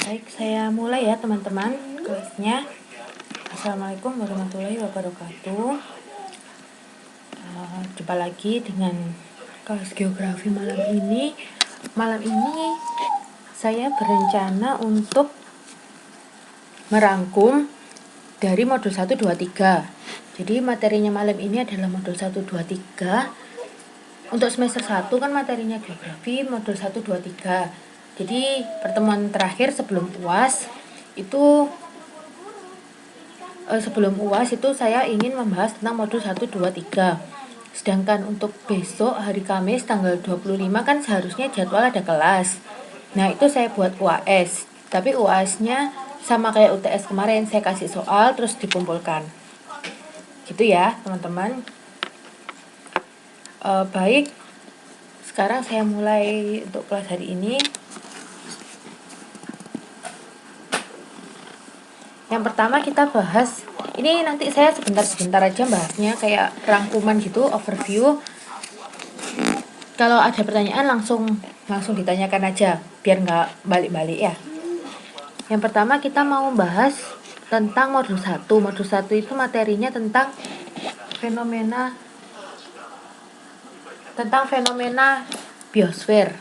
Baik, saya mulai ya teman-teman kelasnya. Assalamualaikum warahmatullahi wabarakatuh. Jumpa lagi dengan kelas geografi malam ini. Malam ini saya berencana untuk merangkum dari modul 1, 2, 3. Jadi materinya malam ini adalah modul 1, 2, 3. Untuk semester 1 kan materinya geografi, modul 1, 2, 3. Jadi pertemuan terakhir sebelum UAS itu saya ingin membahas tentang modul 1, 2, 3. Sedangkan untuk besok hari Kamis tanggal 25 kan seharusnya jadwal ada kelas. Nah, itu saya buat UAS. Tapi UAS-nya sama kayak UTS kemarin, saya kasih soal terus dikumpulkan. Gitu ya, teman-teman. Baik, sekarang saya mulai untuk kelas hari ini. Yang pertama kita bahas, ini nanti saya sebentar-sebentar aja bahasnya, kayak rangkuman gitu, overview. Kalau ada pertanyaan langsung ditanyakan aja, biar nggak balik-balik ya. Yang pertama kita mau bahas tentang modul 1. Modul 1 itu materinya tentang fenomena biosfer.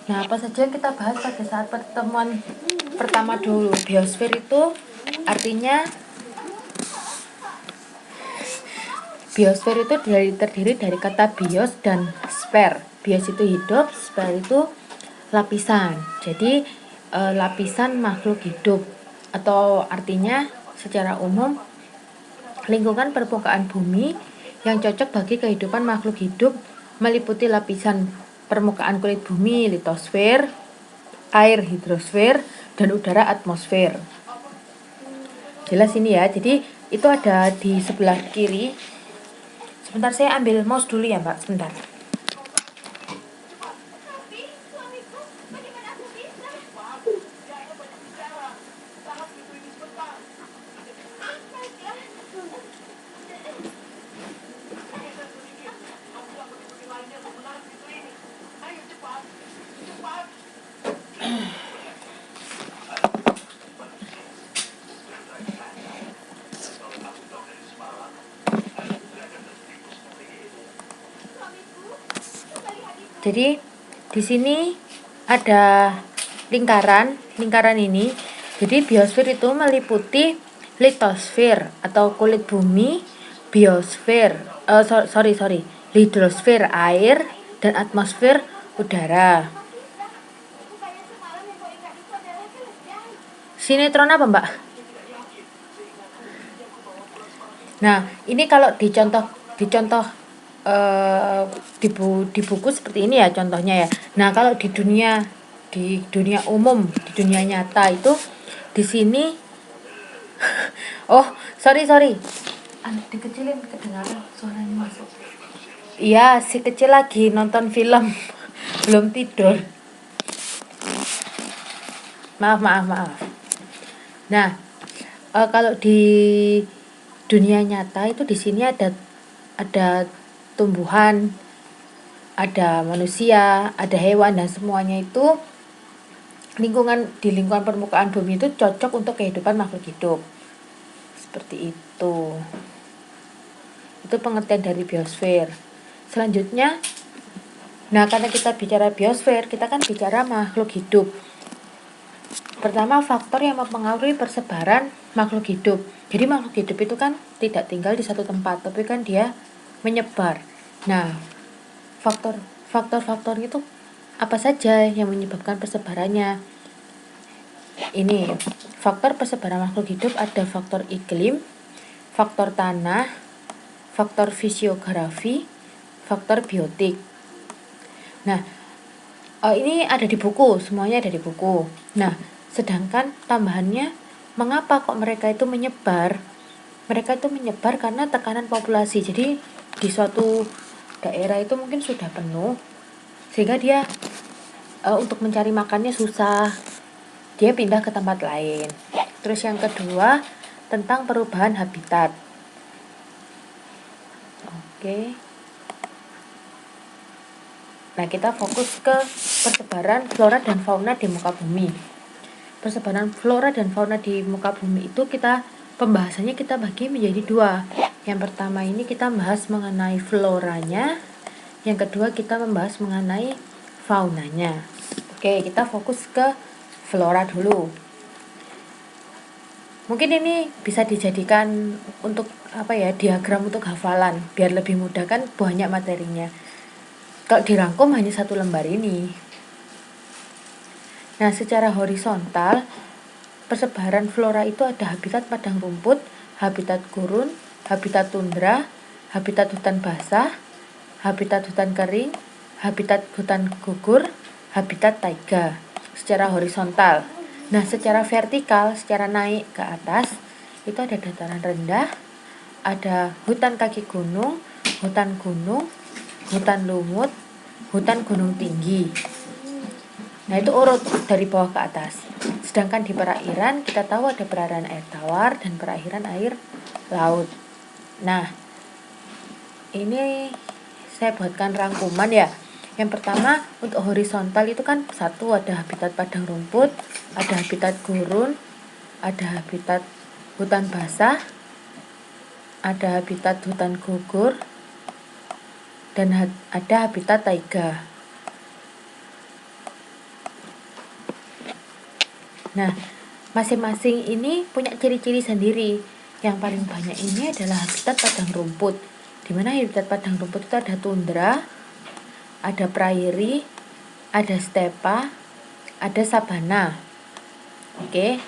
Nah, apa saja yang kita bahas pada saat pertemuan pertama dulu. Biosfer itu artinya biosfer itu terdiri dari kata bios dan sfer. Bios itu hidup, sfer itu lapisan. Jadi lapisan makhluk hidup, atau artinya secara umum lingkungan permukaan bumi yang cocok bagi kehidupan makhluk hidup meliputi lapisan permukaan kulit bumi, litosfer, air hidrosfer, dan udara atmosfer. Jelas ini ya. Jadi itu ada di sebelah kiri. Sebentar, saya ambil mouse dulu ya Mbak, sebentar. Jadi di sini ada lingkaran ini. Jadi biosfer itu meliputi litosfer atau kulit bumi, biosfer, hidrosfer air, dan atmosfer udara. Sinetron apa Mbak? Nah, ini kalau dicontoh di buku seperti ini ya contohnya ya. Nah, kalau di dunia umum, di dunia nyata itu di sini oh, sorry. Dikecilin, kedengaran suaranya masuk. Iya, si kecil lagi nonton film. Belum tidur. Maaf. Nah, kalau di dunia nyata itu di sini ada tumbuhan, ada manusia, ada hewan, dan semuanya itu di lingkungan permukaan bumi itu cocok untuk kehidupan makhluk hidup. Seperti itu. Itu pengertian dari biosfer. Selanjutnya, nah karena kita bicara biosfer, kita kan bicara makhluk hidup. Pertama, faktor yang mempengaruhi persebaran makhluk hidup. Jadi makhluk hidup itu kan tidak tinggal di satu tempat, tapi kan dia menyebar. Nah, faktor itu apa saja yang menyebabkan persebarannya? Ini faktor persebaran makhluk hidup ada faktor iklim, faktor tanah, faktor fisiografi, faktor biotik. Nah, ini ada di buku, semuanya ada di buku. Nah, sedangkan tambahannya, mengapa kok mereka itu menyebar? Mereka itu menyebar karena tekanan populasi. Jadi di suatu daerah itu mungkin sudah penuh, sehingga dia untuk mencari makannya susah. Dia pindah ke tempat lain. Terus yang kedua, tentang perubahan habitat. Oke. Nah, kita fokus ke persebaran flora dan fauna di muka bumi. Persebaran flora dan fauna di muka bumi itu pembahasannya kita bagi menjadi dua. Yang pertama ini kita bahas mengenai floranya, yang kedua kita membahas mengenai faunanya. Oke, kita fokus ke flora dulu. Mungkin ini bisa dijadikan untuk diagram untuk hafalan biar lebih mudah, kan banyak materinya. Kalau dirangkum hanya satu lembar ini. Nah, secara horizontal, persebaran flora itu ada habitat padang rumput, habitat gurun, habitat tundra, habitat hutan basah, habitat hutan kering, habitat hutan gugur, habitat taiga. Secara horizontal. Nah, secara vertikal, secara naik ke atas, itu ada dataran rendah, ada hutan kaki gunung, hutan lumut, hutan gunung tinggi. Nah, itu urut dari bawah ke atas. Sedangkan di perairan kita tahu ada perairan air tawar dan perairan air laut. Nah, ini saya buatkan rangkuman ya. Yang pertama, untuk horizontal itu kan satu ada habitat padang rumput, ada habitat gurun, ada habitat hutan basah, ada habitat hutan gugur, dan ada habitat taiga. Nah, masing-masing ini punya ciri-ciri sendiri. Yang paling banyak ini adalah habitat padang rumput. Di mana habitat padang rumput itu ada tundra, ada prairie, ada stepa, ada sabana. Oke.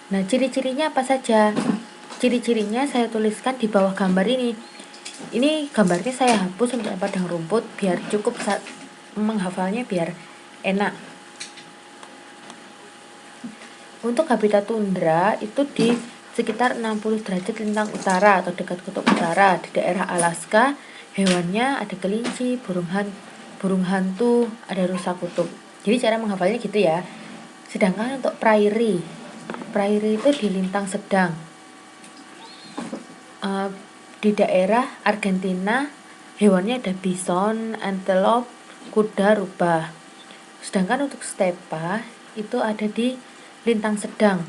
Nah, ciri-cirinya apa saja? Ciri-cirinya saya tuliskan di bawah gambar ini. Ini gambarnya saya hapus untuk padang rumput biar cukup menghafalnya biar enak. Untuk habitat tundra itu di sekitar 60 derajat lintang utara atau dekat kutub utara di daerah Alaska. Hewannya ada kelinci, burung hantu, ada rusa kutub. Jadi cara menghafalnya gitu ya. Sedangkan untuk prairie itu di lintang sedang. Di daerah Argentina hewannya ada bison, antelope, kuda, rubah. Sedangkan untuk stepa itu ada di lintang sedang.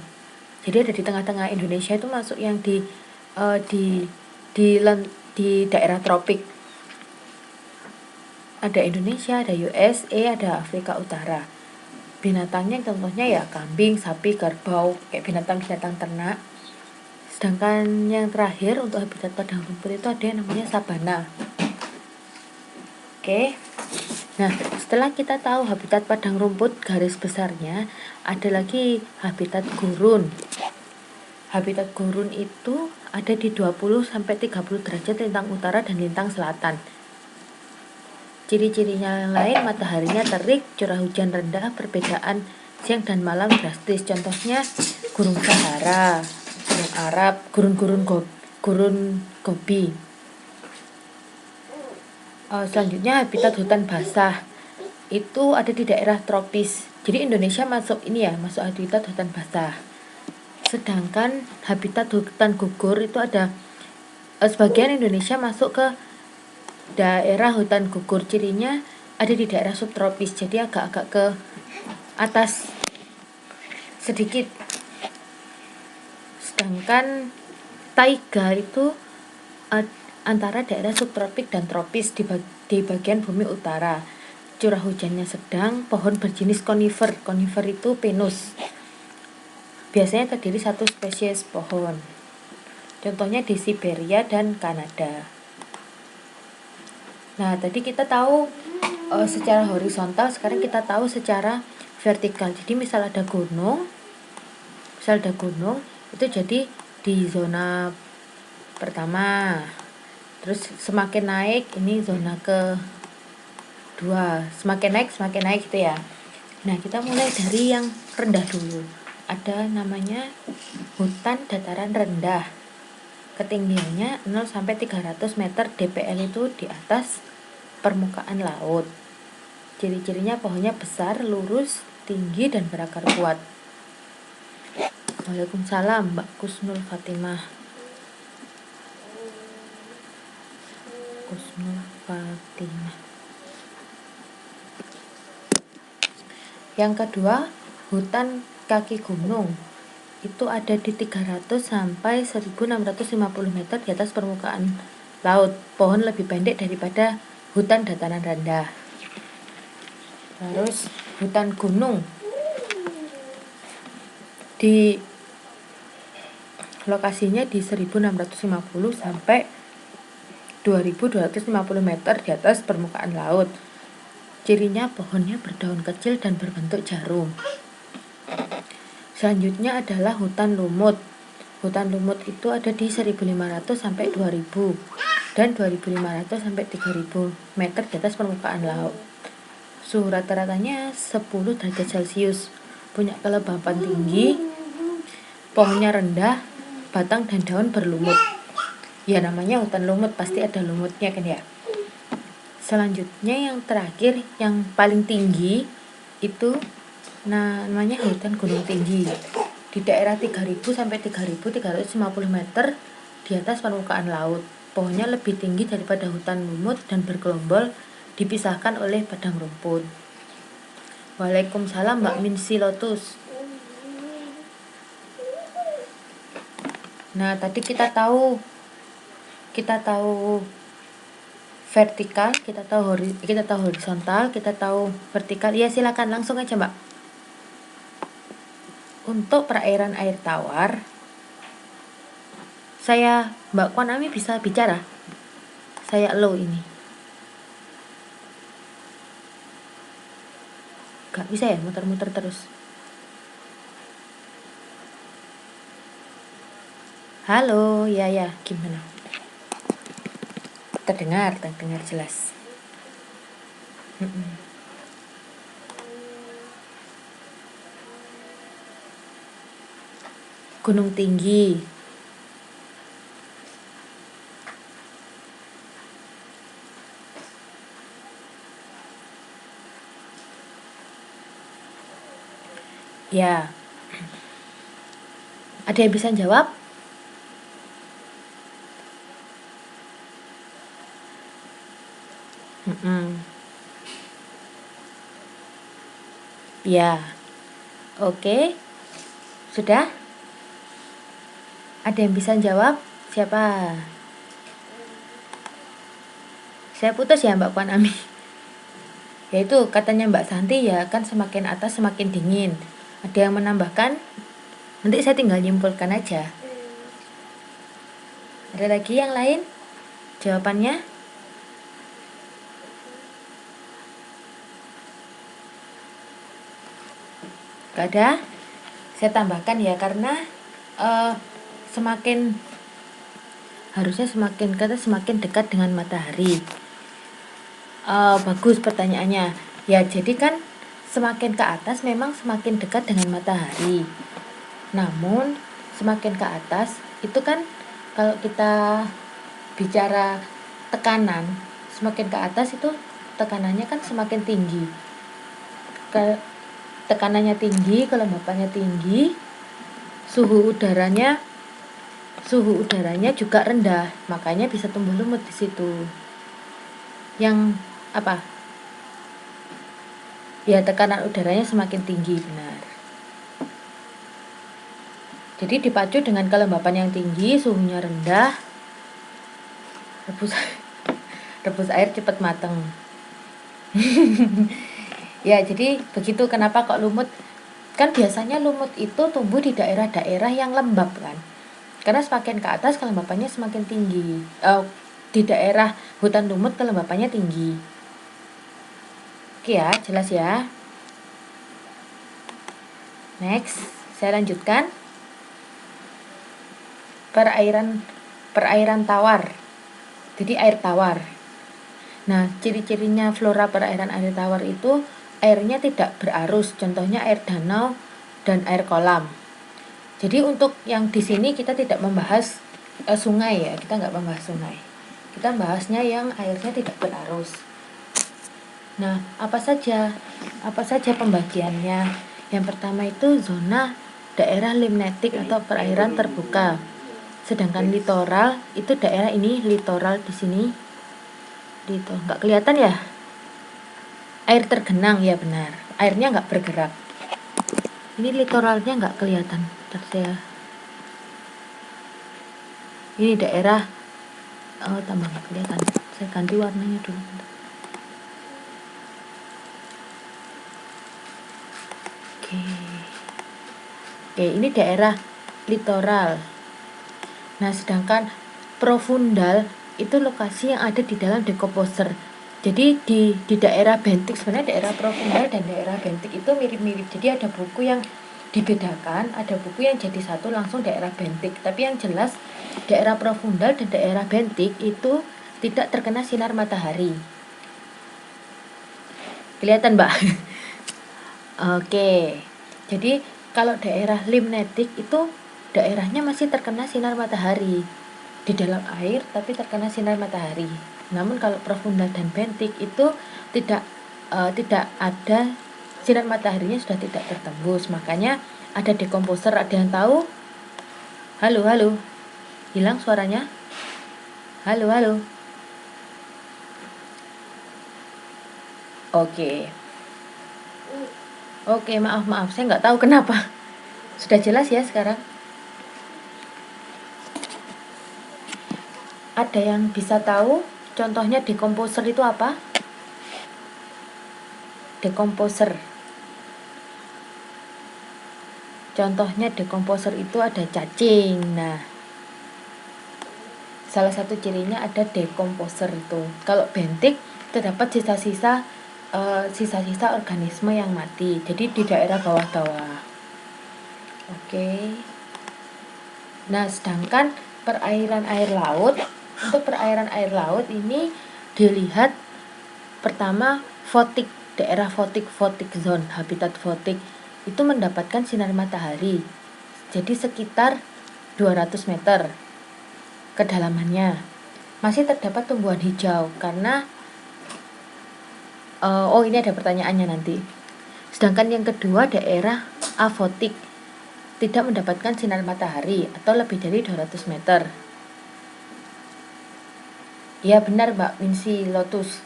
Jadi ada di tengah-tengah Indonesia, itu masuk yang di daerah tropik. Ada Indonesia, ada USA, ada Afrika Utara. Binatangnya contohnya ya kambing, sapi, kerbau, kayak binatang-binatang ternak. Sedangkan yang terakhir untuk habitat padang rumput itu ada yang namanya sabana. Oke. Nah, setelah kita tahu habitat padang rumput garis besarnya, ada lagi habitat gurun. Habitat gurun itu ada di 20-30 derajat lintang utara dan lintang selatan. Ciri-cirinya yang lain, mataharinya terik, curah hujan rendah, perbedaan siang dan malam drastis. Contohnya Gunung Sahara, Gunung Arab, gurun Gobi. Selanjutnya habitat hutan basah itu ada di daerah tropis. Jadi Indonesia masuk habitat hutan basah. Sedangkan habitat hutan gugur itu ada sebagian Indonesia masuk ke daerah hutan gugur. Cirinya ada di daerah subtropis, jadi agak-agak ke atas sedikit. Sedangkan taiga itu antara daerah subtropik dan tropis di bagian bumi utara. Curah hujannya sedang, pohon berjenis konifer. Konifer itu pinus. Biasanya terdiri satu spesies pohon. Contohnya di Siberia dan Kanada. Nah, tadi kita tahu secara horizontal, sekarang kita tahu secara vertikal. Jadi misal ada gunung, itu jadi di zona pertama. Terus semakin naik ini zona ke-2. Semakin naik gitu ya. Nah, kita mulai dari yang rendah dulu. Ada namanya hutan dataran rendah. Ketinggiannya 0 sampai 300 meter DPL itu di atas permukaan laut. Ciri-cirinya pohonnya besar, lurus, tinggi dan berakar kuat. Waalaikumsalam, Mbak Kusnul Fatimah. Yang kedua, hutan kaki gunung. Itu ada di 300 sampai 1650 meter di atas permukaan laut. Pohon lebih pendek daripada hutan dataran rendah. Terus hutan gunung di lokasinya di 1650 sampai 2250 meter di atas permukaan laut. Cirinya pohonnya berdaun kecil dan berbentuk jarum. Selanjutnya adalah hutan lumut. Hutan lumut itu ada di 1500 sampai 2000 dan 2500 sampai 3000 meter di atas permukaan laut. Suhu rata-ratanya 10 derajat Celcius. Punya kelembapan tinggi, pohonnya rendah, batang dan daun berlumut. Ya namanya hutan lumut, pasti ada lumutnya kan ya. Selanjutnya yang terakhir, yang paling tinggi itu namanya hutan gunung tinggi. Di daerah 3000 sampai 3350 meter di atas permukaan laut. Pohonnya lebih tinggi daripada hutan lumut dan bergelombol, dipisahkan oleh padang rumput. Waalaikumsalam Mbak Minsi Lotus. Nah, tadi kita tahu vertikal, kita tahu horizontal, kita tahu vertikal. Ya silakan langsung aja Mbak. Untuk perairan air tawar, Mbak Kwan Ami bisa bicara. Saya low ini. Gak bisa ya, muter-muter terus. Halo, ya gimana? Terdengar jelas. Gunung tinggi. Ya. Ada yang bisa jawab? Ya. Oke. Sudah? Ada yang bisa jawab? Siapa? Saya putus ya Mbak Puan Ami. Yaitu katanya Mbak Santi ya kan semakin atas semakin dingin. Ada yang menambahkan? Nanti saya tinggal nyimpulkan aja. Ada lagi yang lain? Jawabannya? Gak ada? Saya tambahkan ya karena harusnya semakin dekat dengan matahari. Bagus pertanyaannya. Ya jadi kan semakin ke atas memang semakin dekat dengan matahari. Namun semakin ke atas itu kan kalau kita bicara tekanan, semakin ke atas itu tekanannya kan semakin tinggi. Tekanannya tinggi, kelembapannya tinggi, suhu udaranya juga rendah, makanya bisa tumbuh lumut di situ. Yang apa? Ya tekanan udaranya semakin tinggi, benar. Jadi dipacu dengan kelembapan yang tinggi, suhunya rendah, rebus air cepat matang. Ya jadi begitu. Kenapa kok lumut? Kan biasanya lumut itu tumbuh di daerah-daerah yang lembab kan, karena semakin ke atas kelembapannya semakin tinggi. Di daerah hutan lumut kelembapannya tinggi. Oke ya, jelas ya. Next, saya lanjutkan. Perairan tawar. Jadi air tawar. Nah, ciri-cirinya flora perairan air tawar itu airnya tidak berarus, contohnya air danau dan air kolam. Jadi untuk yang di sini kita tidak membahas sungai ya, kita nggak membahas sungai. Kita bahasnya yang airnya tidak berarus. Nah, apa saja pembagiannya? Yang pertama itu zona daerah limnetik atau perairan terbuka. Sedangkan litoral itu daerah ini, litoral di sini. Nggak kelihatan ya? Air tergenang, ya benar. airnya nggak bergerak. Ini litoralnya nggak kelihatan. Ini daerah tambah nggak kelihatan. Saya ganti warnanya dulu. Oke, ini daerah litoral. Nah, sedangkan profundal itu lokasi yang ada di dalam decomposer. Jadi di daerah bentik, sebenarnya daerah profundal dan daerah bentik itu mirip-mirip. Jadi ada buku yang dibedakan, ada buku yang jadi satu langsung daerah bentik. Tapi yang jelas daerah profundal dan daerah bentik itu tidak terkena sinar matahari. Kelihatan, Mbak? Oke. Jadi kalau daerah limnetik itu daerahnya masih terkena sinar matahari di dalam air, tapi terkena sinar matahari. Namun kalau profundal dan bentik itu tidak ada sinar mataharinya, sudah tidak tertembus. Makanya ada decomposer. Ada yang tahu? Halo. Hilang suaranya? Halo. Oke, maaf, saya nggak tahu kenapa. Sudah jelas ya sekarang? Ada yang bisa tahu contohnya decomposer itu apa? Decomposer. Contohnya decomposer itu ada cacing. Nah, salah satu cirinya ada decomposer itu. Kalau bentik terdapat sisa-sisa organisme yang mati. Jadi di daerah bawah-bawah. Oke. Nah, sedangkan perairan air laut, untuk perairan air laut ini dilihat pertama fotik, daerah fotik zone, habitat fotik itu mendapatkan sinar matahari. Jadi sekitar 200 meter kedalamannya. Masih terdapat tumbuhan hijau karena ini ada pertanyaannya nanti. Sedangkan yang kedua daerah afotik, tidak mendapatkan sinar matahari atau lebih dari 200 meter. Ya benar Mbak Minsi Lotus.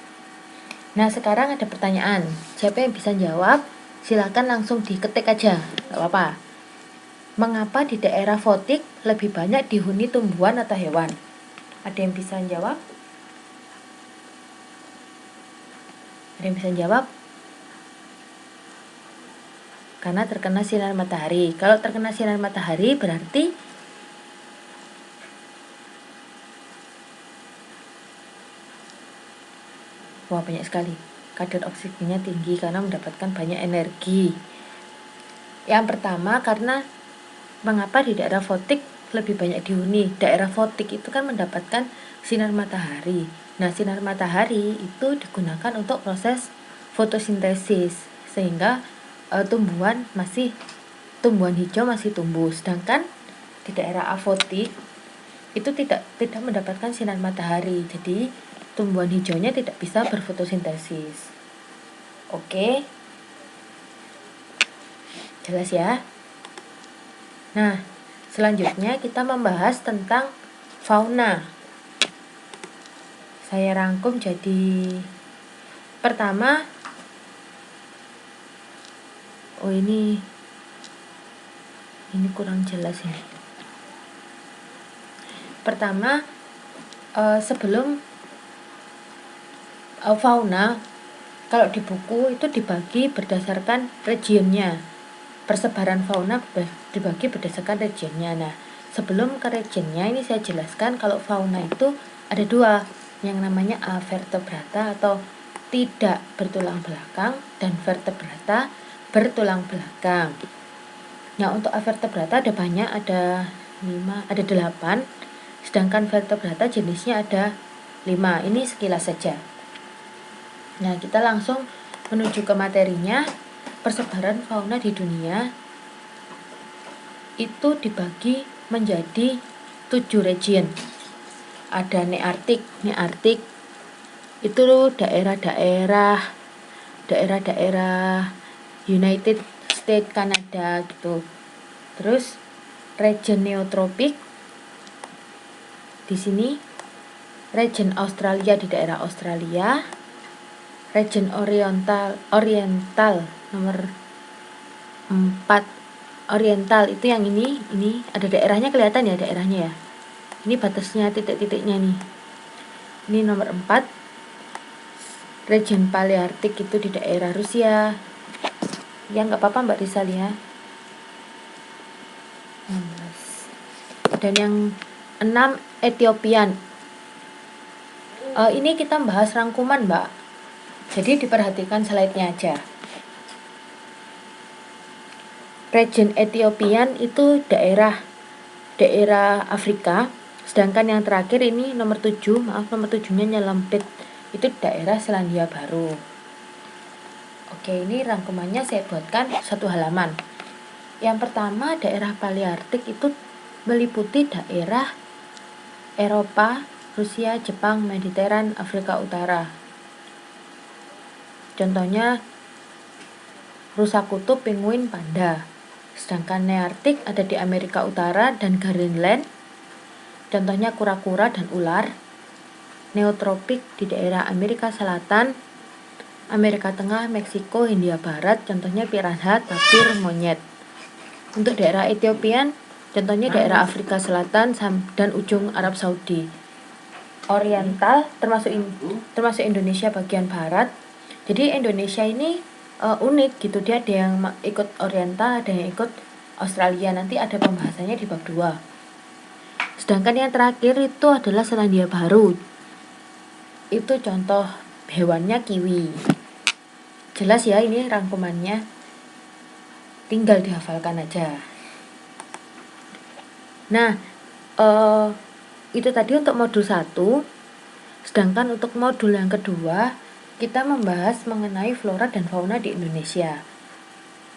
Nah sekarang ada pertanyaan. Siapa yang bisa jawab? Silakan langsung diketik aja, gak apa-apa. Mengapa di daerah fotik lebih banyak dihuni tumbuhan atau hewan? Ada yang bisa jawab? Karena terkena sinar matahari. Kalau terkena sinar matahari berarti wah banyak sekali. Kadar oksigennya tinggi karena mendapatkan banyak energi. Yang pertama karena mengapa di daerah fotik lebih banyak dihuni? Daerah fotik itu kan mendapatkan sinar matahari. Nah, sinar matahari itu digunakan untuk proses fotosintesis sehingga tumbuhan hijau masih tumbuh. Sedangkan di daerah afotik itu tidak mendapatkan sinar matahari. Jadi tumbuhan hijaunya tidak bisa berfotosintesis. Oke. Jelas ya? Nah, selanjutnya kita membahas tentang fauna. Saya rangkum jadi pertama, ini kurang jelas ini. Pertama, sebelum fauna, kalau di buku itu dibagi berdasarkan regionnya. Persebaran fauna dibagi berdasarkan regionnya. Nah, sebelum ke regionnya ini saya jelaskan kalau fauna itu ada dua, yang namanya avertebrata atau tidak bertulang belakang dan vertebrata bertulang belakang. Nah, untuk avertebrata ada banyak, ada 8, sedangkan vertebrata jenisnya ada 5. Ini sekilas saja. Nah, kita langsung menuju ke materinya. Persebaran fauna di dunia itu dibagi menjadi 7 region. Ada Nearktik itu daerah United States, Kanada gitu. Terus region Neotropik di sini, region Australia di daerah Australia, region Oriental Nomor 4 oriental itu yang ini ada daerahnya, kelihatan ya daerahnya ya. Ini batasnya, titik-titiknya nih. Ini nomor 4. Region Palearktik itu di daerah Rusia. Ya nggak apa-apa Mbak Rizal ya. 16. Dan yang 6 Ethiopian. Ini kita bahas rangkuman Mbak. Jadi diperhatikan slide-nya aja. Region Ethiopian itu daerah Afrika. Sedangkan yang terakhir ini nomor 7, nomor 7-nya nyelempit, itu daerah Selandia Baru. Oke, ini rangkumannya saya buatkan satu halaman. Yang pertama, daerah Palearktik itu meliputi daerah Eropa, Rusia, Jepang, Mediteran, Afrika Utara. Contohnya rusa kutub, penguin, panda. Sedangkan Nearktik ada di Amerika Utara dan Greenland. Contohnya kura-kura dan ular. Neotropik di daerah Amerika Selatan, Amerika Tengah, Meksiko, Hindia Barat. Contohnya piranha, tapir, monyet. Untuk daerah Ethiopian, contohnya daerah Afrika Selatan dan ujung Arab Saudi. Oriental termasuk Indonesia bagian barat. Jadi Indonesia ini unik gitu, dia ada yang ikut oriental, ada yang ikut Australia. Nanti ada pembahasannya di bab 2. Sedangkan yang terakhir itu adalah Selandia Baru. Itu contoh hewannya kiwi. Jelas ya ini rangkumannya, tinggal dihafalkan aja. Nah, itu tadi untuk modul 1. Sedangkan untuk modul yang kedua, kita membahas mengenai flora dan fauna di Indonesia.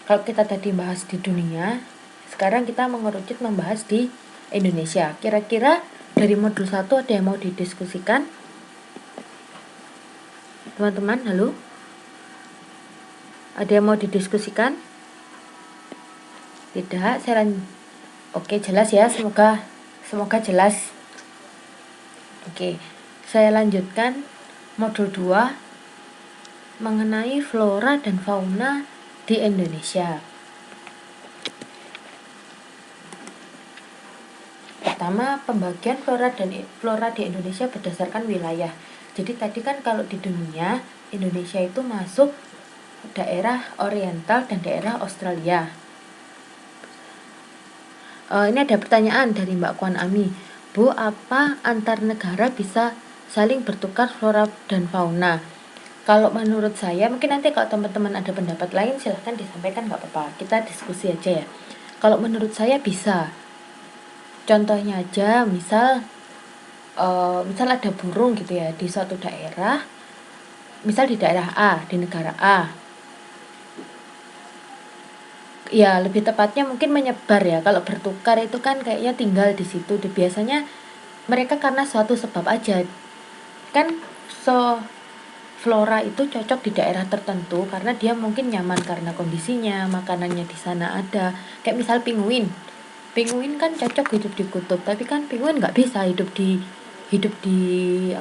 Kalau kita tadi bahas di dunia, sekarang kita mengerucut membahas di Indonesia. Kira-kira dari modul 1 ada yang mau didiskusikan? Teman-teman, halo? Ada yang mau didiskusikan? Tidak, Oke, jelas ya, semoga jelas. Oke, saya lanjutkan modul 2 mengenai flora dan fauna di Indonesia. Pertama, pembagian flora di Indonesia berdasarkan wilayah. Jadi tadi kan kalau di dunia, Indonesia itu masuk daerah oriental dan daerah Australia. Ini ada pertanyaan dari Mbak Kwan Ami. Bu, apa antar negara bisa saling bertukar flora dan fauna? Kalau menurut saya, mungkin nanti kalau teman-teman ada pendapat lain silahkan disampaikan, nggak apa-apa. Kita diskusi aja ya. Kalau menurut saya bisa. Contohnya aja, misal ada burung gitu ya di suatu daerah. Misal di daerah A, di negara A. Ya, lebih tepatnya mungkin menyebar ya. Kalau bertukar itu kan kayaknya tinggal di situ. Biasanya mereka karena suatu sebab aja. Kan flora itu cocok di daerah tertentu karena dia mungkin nyaman karena kondisinya, makanannya di sana ada. Kayak misal penguin kan cocok hidup di kutub, tapi kan penguin nggak bisa hidup di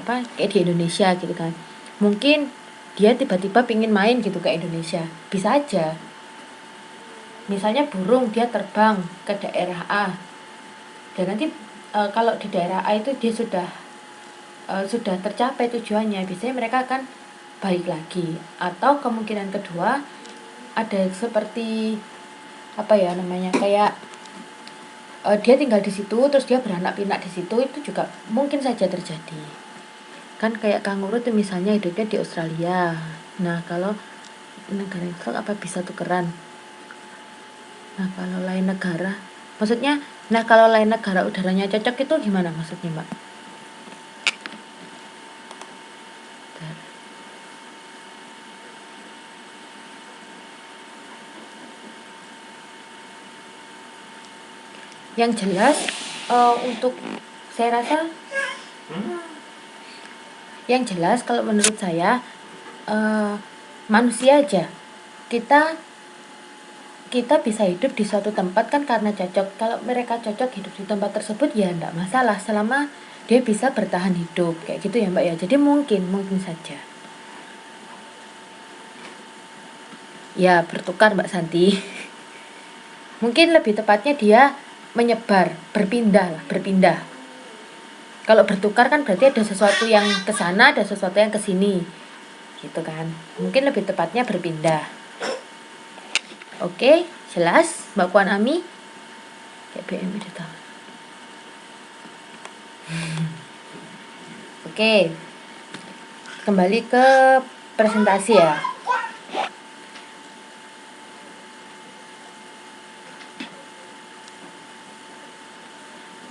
kayak di Indonesia gitu kan. Mungkin dia tiba-tiba pingin main gitu ke Indonesia, bisa aja. Misalnya burung, dia terbang ke daerah A, dan nanti kalau di daerah A itu dia sudah tercapai tujuannya, biasanya mereka akan balik lagi. Atau kemungkinan kedua ada seperti kayak dia tinggal di situ terus dia beranak pinak di situ, itu juga mungkin saja terjadi. Kan kayak kanguru tuh misalnya hidupnya di Australia. Nah, kalau negara itu apa bisa tukeran? Nah, kalau lain negara udaranya cocok itu gimana maksudnya, Mbak? Yang jelas untuk saya rasa yang jelas kalau menurut saya manusia aja kita bisa hidup di suatu tempat kan karena cocok. Kalau mereka cocok hidup di tempat tersebut ya enggak masalah selama dia bisa bertahan hidup kayak gitu ya Mbak ya. Jadi mungkin saja. Ya, bertukar Mbak Santi. Mungkin lebih tepatnya dia menyebar, berpindah. Kalau bertukar kan berarti ada sesuatu yang ke sana, ada sesuatu yang ke sini. Gitu kan. Mungkin lebih tepatnya berpindah. Oke, jelas Mbak Puan Ami? Kayak BM udah tahu. Oke. Kembali ke presentasi ya.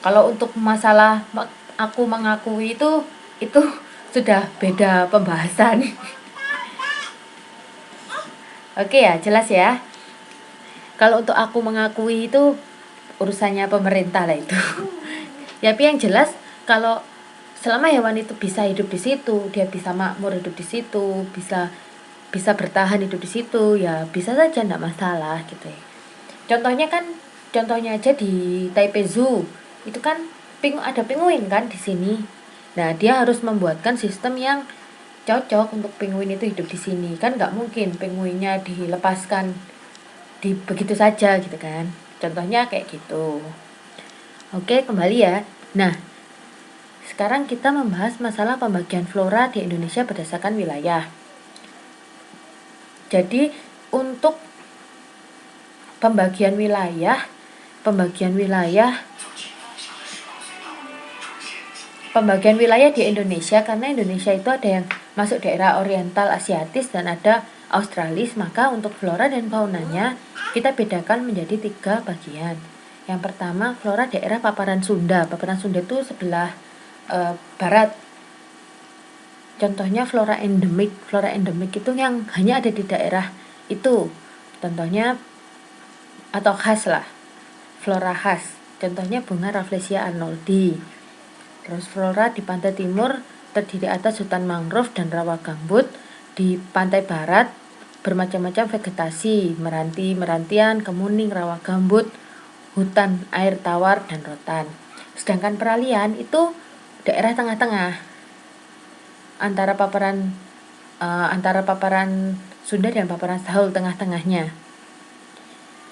Kalau untuk masalah aku mengakui itu sudah beda pembahasan. Oke ya, jelas ya. Kalau untuk aku mengakui itu urusannya pemerintah lah itu. Ya, tapi yang jelas kalau selama hewan itu bisa hidup di situ, dia bisa makmur hidup di situ, bisa bertahan hidup di situ, ya bisa saja enggak masalah gitu ya. Contohnya aja di Taipei Zoo itu kan ada penguin kan di sini. Nah, dia harus membuatkan sistem yang cocok untuk penguin itu hidup di sini. Kan nggak mungkin penguinnya dilepaskan begitu saja gitu kan. Contohnya kayak gitu. Oke, kembali ya. Nah, sekarang kita membahas masalah pembagian flora di Indonesia berdasarkan wilayah. Jadi, untuk pembagian wilayah di Indonesia, karena Indonesia itu ada yang masuk daerah oriental Asiatis dan ada Australis, maka untuk flora dan faunanya kita bedakan menjadi 3 bagian. Yang pertama, flora daerah paparan Sunda. Paparan Sunda itu sebelah barat. Contohnya flora endemik. Flora endemik itu yang hanya ada di daerah itu. Contohnya atau khas lah, flora khas. Contohnya bunga Rafflesia arnoldi. Terus flora di pantai timur terdiri atas hutan mangrove dan rawa gambut. Di pantai barat bermacam-macam vegetasi, meranti-merantian, kemuning, rawa gambut, hutan air tawar dan rotan. Sedangkan peralihan itu daerah tengah-tengah antara paparan Sunda dan paparan Sahul, tengah-tengahnya.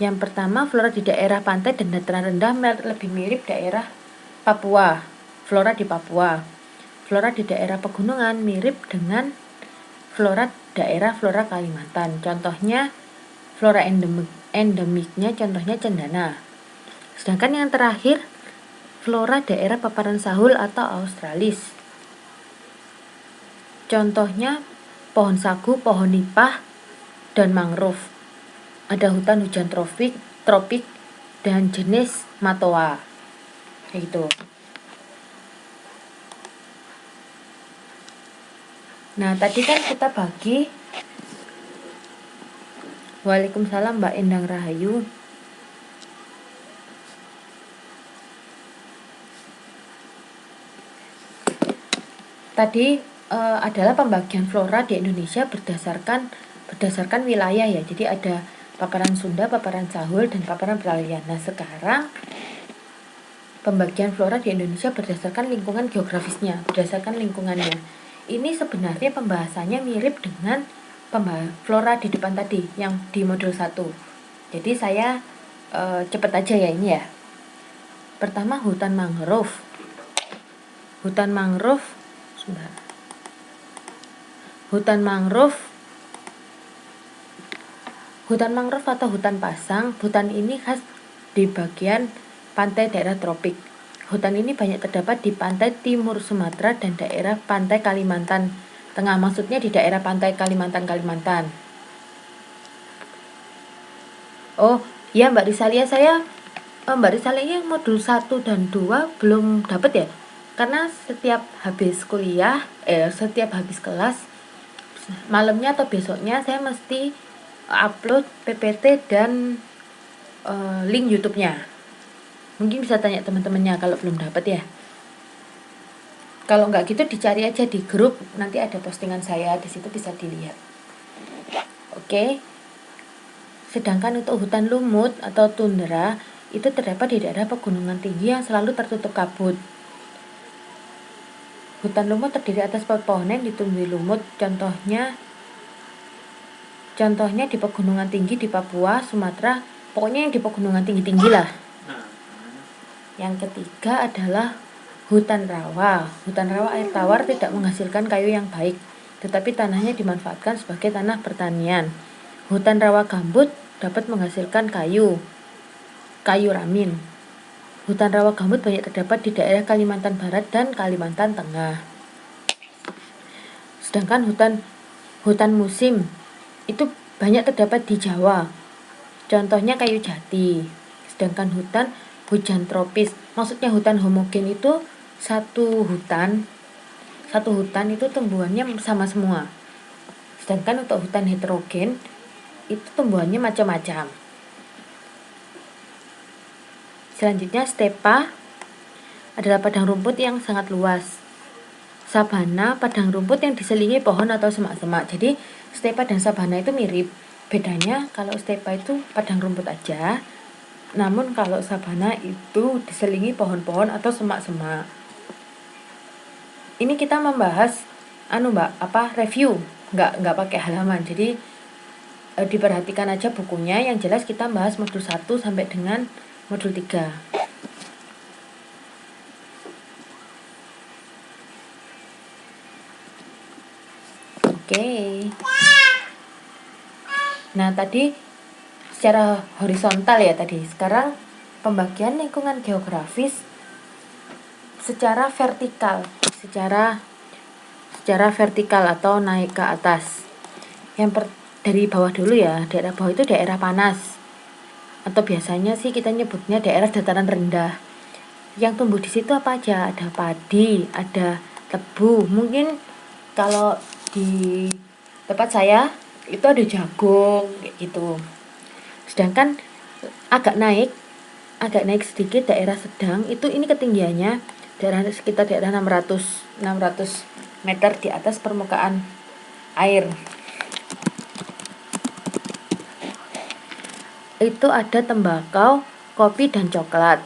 Yang pertama, flora di daerah pantai dan dataran rendah lebih mirip daerah Papua, flora di Papua. Flora di daerah pegunungan mirip dengan flora Kalimantan. Contohnya flora endemiknya contohnya cendana. Sedangkan yang terakhir, flora daerah paparan Sahul atau Australis. Contohnya pohon sagu, pohon nipah, dan mangrove. Ada hutan hujan tropik dan jenis matoa. Kayak gitu. Nah, tadi kan kita bagi. Waalaikumsalam Mbak Endang Rahayu. Tadi adalah pembagian flora di Indonesia berdasarkan wilayah ya. Jadi ada paparan Sunda, paparan Sahul, dan paparan peralihan. Nah, sekarang pembagian flora di Indonesia berdasarkan lingkungan geografisnya, berdasarkan lingkungannya. Ini sebenarnya pembahasannya mirip dengan flora di depan tadi yang di modul 1. Jadi saya cepet aja ya ini ya. Pertama, hutan mangrove. Hutan mangrove atau hutan pasang. Hutan ini khas di bagian pantai daerah tropik. Hutan ini banyak terdapat di pantai timur Sumatera dan daerah pantai Kalimantan Tengah. Maksudnya di daerah pantai Kalimantan. Oh, ya Mbak Risalia, Mbak Risalia yang modul 1 dan 2 belum dapat ya? Karena setiap habis kelas, malamnya atau besoknya saya mesti upload PPT dan link YouTube-nya. Mungkin bisa tanya teman-temannya kalau belum dapat ya. Kalau nggak gitu dicari aja di grup, nanti ada postingan saya di situ bisa dilihat. Oke. Sedangkan untuk hutan lumut atau tundra itu terdapat di daerah pegunungan tinggi yang selalu tertutup kabut. Hutan lumut terdiri atas pepohonan yang ditumbuhi lumut, contohnya Contohnya di pegunungan tinggi di Papua, Sumatera, pokoknya yang di pegunungan tinggi-tinggi lah. Yang ketiga adalah hutan rawa. Hutan rawa air tawar tidak menghasilkan kayu yang baik, tetapi tanahnya dimanfaatkan sebagai tanah pertanian. Hutan rawa gambut dapat menghasilkan kayu ramin. Hutan rawa gambut banyak terdapat di daerah Kalimantan Barat dan Kalimantan Tengah. Sedangkan hutan musim itu banyak terdapat di Jawa. Contohnya kayu jati. Sedangkan hujan tropis, maksudnya hutan homogen itu satu hutan itu tumbuhannya sama semua. Sedangkan untuk hutan heterogen itu tumbuhannya macam-macam. Selanjutnya stepa adalah padang rumput yang sangat luas. Sabana padang rumput yang diselingi pohon atau semak-semak. Jadi stepa dan sabana itu mirip. Bedanya kalau stepa itu padang rumput aja, namun kalau sabana itu diselingi pohon-pohon atau semak-semak. Ini kita membahas review, nggak pakai halaman. Jadi diperhatikan aja bukunya. Yang jelas kita bahas modul 1 sampai dengan modul 3. Oke. Nah, tadi secara horizontal ya tadi. Sekarang pembagian lingkungan geografis secara vertikal. Secara vertikal atau naik ke atas. Dari bawah dulu ya. Daerah bawah itu daerah panas. Atau biasanya sih kita nyebutnya daerah dataran rendah. Yang tumbuh di situ apa aja? Ada padi, ada tebu. Mungkin kalau di tempat saya itu ada jagung kayak gitu. Sedangkan agak naik sedikit daerah sedang itu ini ketinggiannya sekitar daerah 600 meter di atas permukaan air. Itu ada tembakau, kopi dan coklat.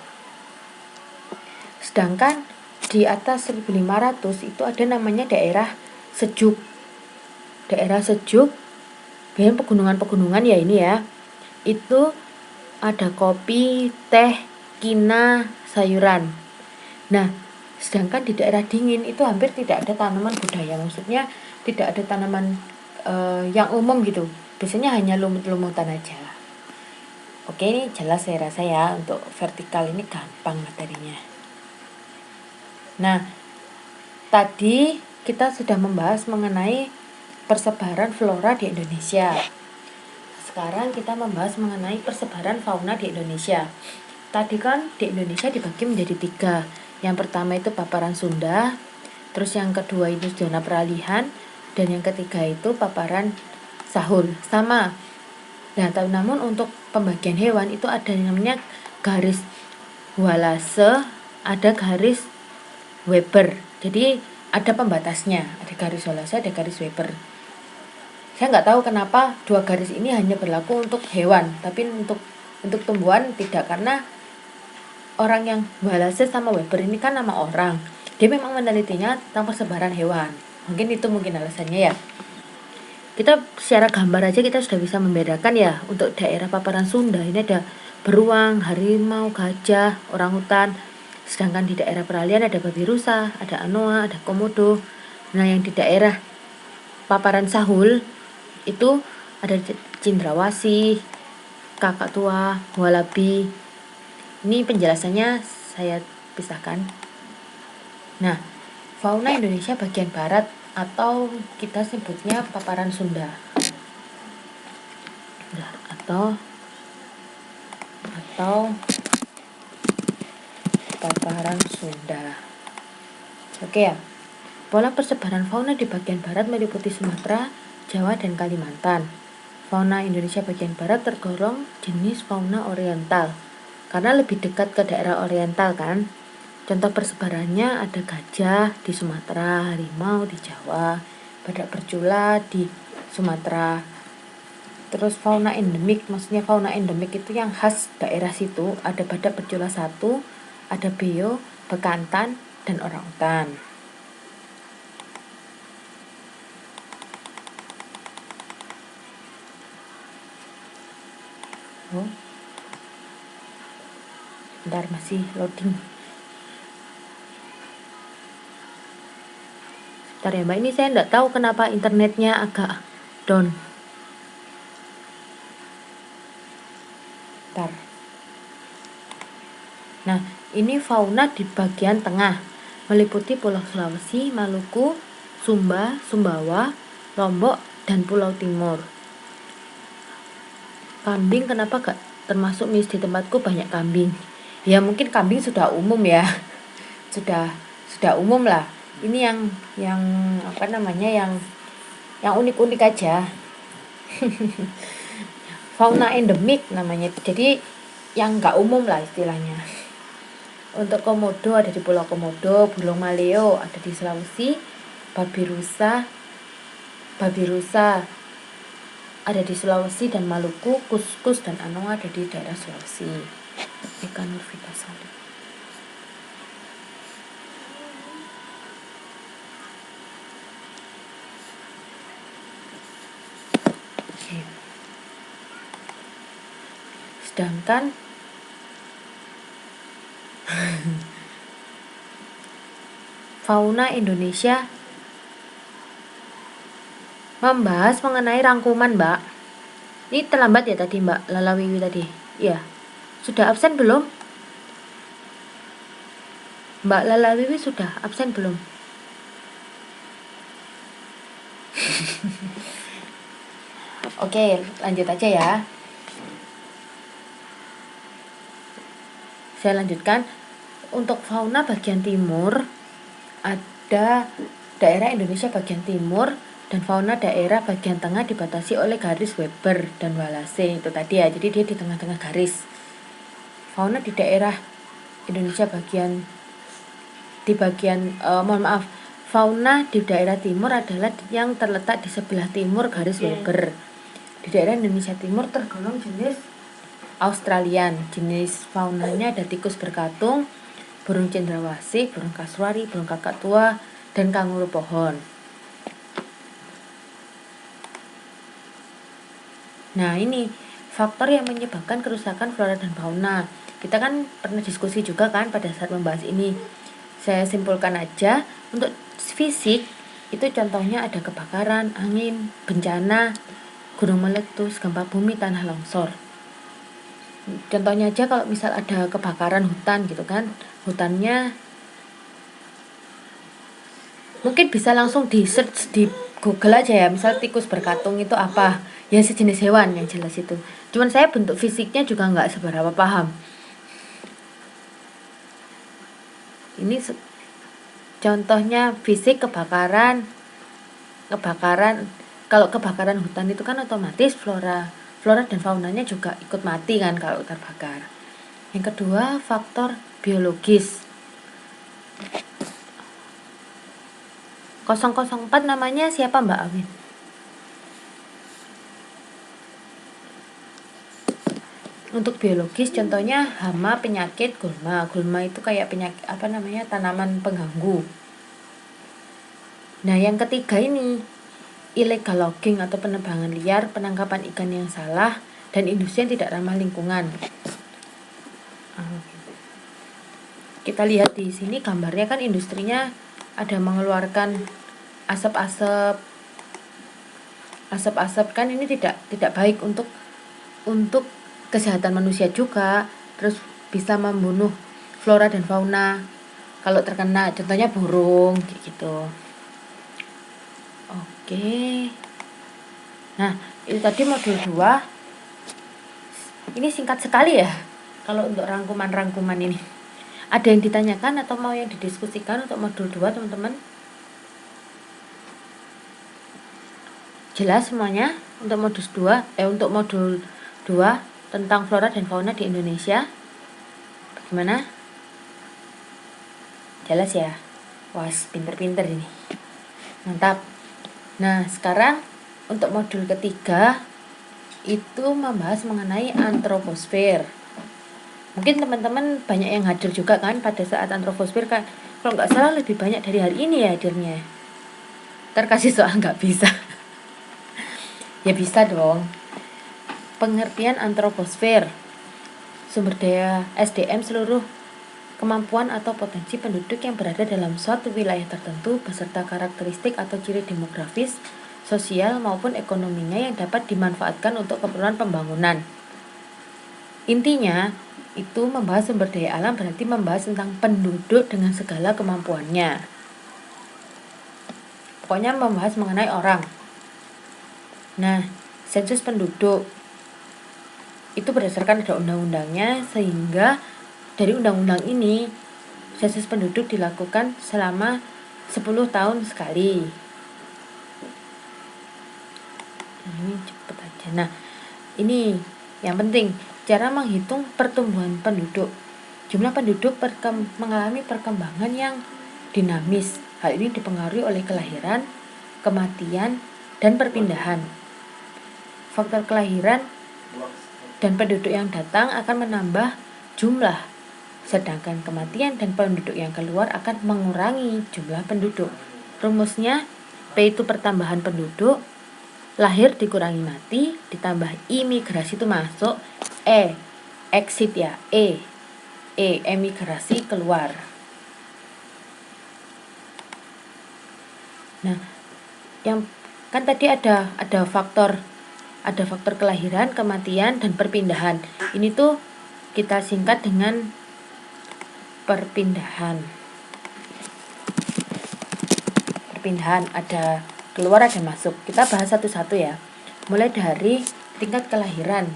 Sedangkan di atas 1500 itu ada namanya daerah sejuk. Biar pegunungan ya ini ya. Itu ada kopi, teh, kina, sayuran. Nah, sedangkan di daerah dingin itu hampir tidak ada tanaman budaya. Maksudnya tidak ada tanaman yang umum gitu. Biasanya hanya lumut-lumutan aja. Oke, ini jelas saya rasa ya. Untuk vertikal ini gampang materinya. Nah, tadi kita sudah membahas mengenai persebaran flora di Indonesia. Sekarang kita membahas mengenai persebaran fauna di Indonesia. Tadi kan di Indonesia dibagi menjadi 3. Yang pertama itu paparan Sunda, terus yang kedua itu zona peralihan, dan yang ketiga itu paparan Sahul. Sama. Nah, namun untuk pembagian hewan itu ada yang namanya garis Wallace, ada garis Weber. Jadi ada pembatasnya, ada garis Wallace, ada garis Weber. Saya nggak tahu kenapa 2 garis ini hanya berlaku untuk hewan, tapi untuk tumbuhan tidak, karena orang yang Wallace sama Weber ini kan nama orang. Dia memang menelitinya tentang persebaran hewan. Mungkin alasannya ya. Kita secara gambar aja kita sudah bisa membedakan ya. Untuk daerah paparan Sunda ini ada beruang, harimau, gajah, orangutan. Sedangkan di daerah peralihan ada babi rusa, ada anoa, ada komodo. Nah, yang di daerah paparan Sahul itu ada cendrawasih, kakak tua, walabi. Ini penjelasannya saya pisahkan. Nah, fauna Indonesia bagian barat atau kita sebutnya paparan Sunda. Atau paparan Sunda. Oke ya. Pola persebaran fauna di bagian barat meliputi Sumatera, Jawa, dan Kalimantan. Fauna Indonesia bagian barat tergolong jenis fauna oriental karena lebih dekat ke daerah oriental kan. Contoh persebarannya ada gajah di Sumatera, harimau di Jawa, badak bercula di Sumatera. Terus fauna endemik, maksudnya fauna endemik itu yang khas daerah situ, ada badak bercula 1, ada beo, bekantan, dan orangutan. Oh, bentar, masih loading. Bentar ya Mbak, ini saya nggak tahu kenapa internetnya agak down. Bentar. Nah, ini fauna di bagian tengah, meliputi Pulau Sulawesi, Maluku, Sumba, Sumbawa, Lombok, dan Pulau Timur. Kambing kenapa gak termasuk Miss? Di tempatku banyak kambing. Ya mungkin kambing sudah umum ya. Sudah umum lah. Ini yang apa namanya, yang unik-unik aja. Fauna endemik namanya. Jadi yang gak umum lah istilahnya. Untuk komodo ada di Pulau Komodo, burung maleo ada di Sulawesi, babi rusa ada di Sulawesi dan Maluku, kuskus dan anoa ada di daerah Sulawesi. Ikan Nurvita Salih. Oke. Sedangkan fauna Indonesia membahas mengenai rangkuman, Mbak. Ini terlambat ya tadi, Mbak Lala Wiwi tadi. Iya. Sudah absen belum? Mbak Lala Wiwi sudah absen belum? Oke, lanjut aja ya. Saya lanjutkan. Untuk fauna bagian timur, ada daerah Indonesia bagian timur, dan fauna daerah bagian tengah dibatasi oleh garis Weber dan Wallace. Itu tadi ya, jadi dia di tengah-tengah garis. Fauna di daerah Indonesia fauna di daerah timur adalah yang terletak di sebelah timur garis Weber. Di daerah Indonesia Timur tergolong jenis Australian. Jenis faunanya ada tikus berkatung, burung cendrawasih, burung kasuari, burung kakak tua, dan kanguru pohon. Nah, ini faktor yang menyebabkan kerusakan flora dan fauna. Kita kan pernah diskusi juga kan pada saat membahas ini. Saya simpulkan aja, untuk fisik itu contohnya ada kebakaran, angin, bencana, gunung meletus, gempa bumi, tanah longsor. Contohnya aja kalau misal ada kebakaran hutan gitu kan, hutannya mungkin bisa langsung di search di Google aja ya, misal tikus berkatung itu apa, ya sejenis hewan yang jelas itu. Cuman saya bentuk fisiknya juga nggak seberapa paham. Ini contohnya fisik kebakaran. Kalau kebakaran hutan itu kan otomatis flora dan faunanya juga ikut mati kan kalau terbakar. Yang kedua, faktor biologis. 004 namanya siapa, Mbak Awin? Untuk biologis contohnya hama, penyakit, gulma. Gulma itu kayak penyakit tanaman pengganggu. Nah, yang ketiga ini illegal logging atau penebangan liar, penangkapan ikan yang salah, dan industri yang tidak ramah lingkungan. Kita lihat di sini gambarnya kan industrinya ada mengeluarkan asap-asap kan, ini tidak baik untuk kesehatan manusia juga, terus bisa membunuh flora dan fauna kalau terkena, contohnya burung gitu. Oke. Nah, itu tadi modul 2. Ini singkat sekali ya kalau untuk rangkuman ini. Ada yang ditanyakan atau mau yang didiskusikan untuk modul 2, teman-teman? Jelas semuanya untuk modul 2 tentang flora dan fauna di Indonesia? Bagaimana? Jelas ya? Was, pinter-pinter ini. Mantap. Nah, sekarang untuk modul ketiga itu membahas mengenai antroposfer. Mungkin teman-teman banyak yang hadir juga kan pada saat antroposfer, kan kalau nggak salah lebih banyak dari hari ini ya hadirnya. Ntar kasih soal nggak bisa. Ya bisa dong. pengertian antroposfer, sumber daya SDM seluruh kemampuan atau potensi penduduk yang berada dalam suatu wilayah tertentu beserta karakteristik atau ciri demografis, sosial maupun ekonominya yang dapat dimanfaatkan untuk keperluan pembangunan. Intinya, itu membahas sumber daya alam berarti membahas tentang penduduk dengan segala kemampuannya. Pokoknya membahas mengenai orang. Nah, sensus penduduk itu berdasarkan ada undang-undangnya, sehingga dari undang-undang ini sensus penduduk dilakukan selama 10 tahun sekali. Nah, ini cepet aja. Nah, ini yang penting, cara menghitung pertumbuhan penduduk. Jumlah penduduk mengalami perkembangan yang dinamis. Hal ini dipengaruhi oleh kelahiran, kematian, dan perpindahan. Faktor kelahiran dan penduduk yang datang akan menambah jumlah, sedangkan kematian dan penduduk yang keluar akan mengurangi jumlah penduduk. Rumusnya, P itu pertambahan penduduk, lahir dikurangi mati, ditambah imigrasi itu masuk, exit ya, emigrasi keluar. Nah, yang kan tadi ada faktor kelahiran, kematian, dan perpindahan. Ini tuh kita singkat dengan perpindahan. Perpindahan ada keluar ada masuk. Kita bahas satu-satu ya. Mulai dari tingkat kelahiran.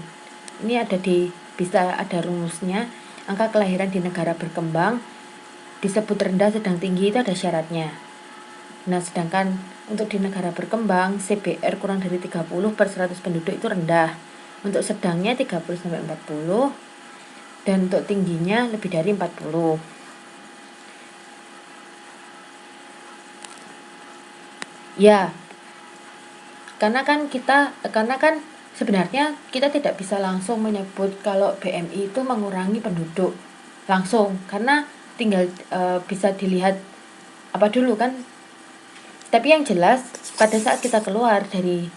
Ini bisa ada rumusnya. Angka kelahiran di negara berkembang disebut rendah, sedang, tinggi, itu ada syaratnya. Nah, sedangkan untuk di negara berkembang CBR kurang dari 30 per 100 penduduk itu rendah. Untuk sedangnya 30-40, dan untuk tingginya lebih dari 40. Ya, karena kan sebenarnya kita tidak bisa langsung menyebut kalau BMI itu mengurangi penduduk langsung, karena tinggal bisa dilihat apa dulu kan. Tapi yang jelas pada saat kita keluar dari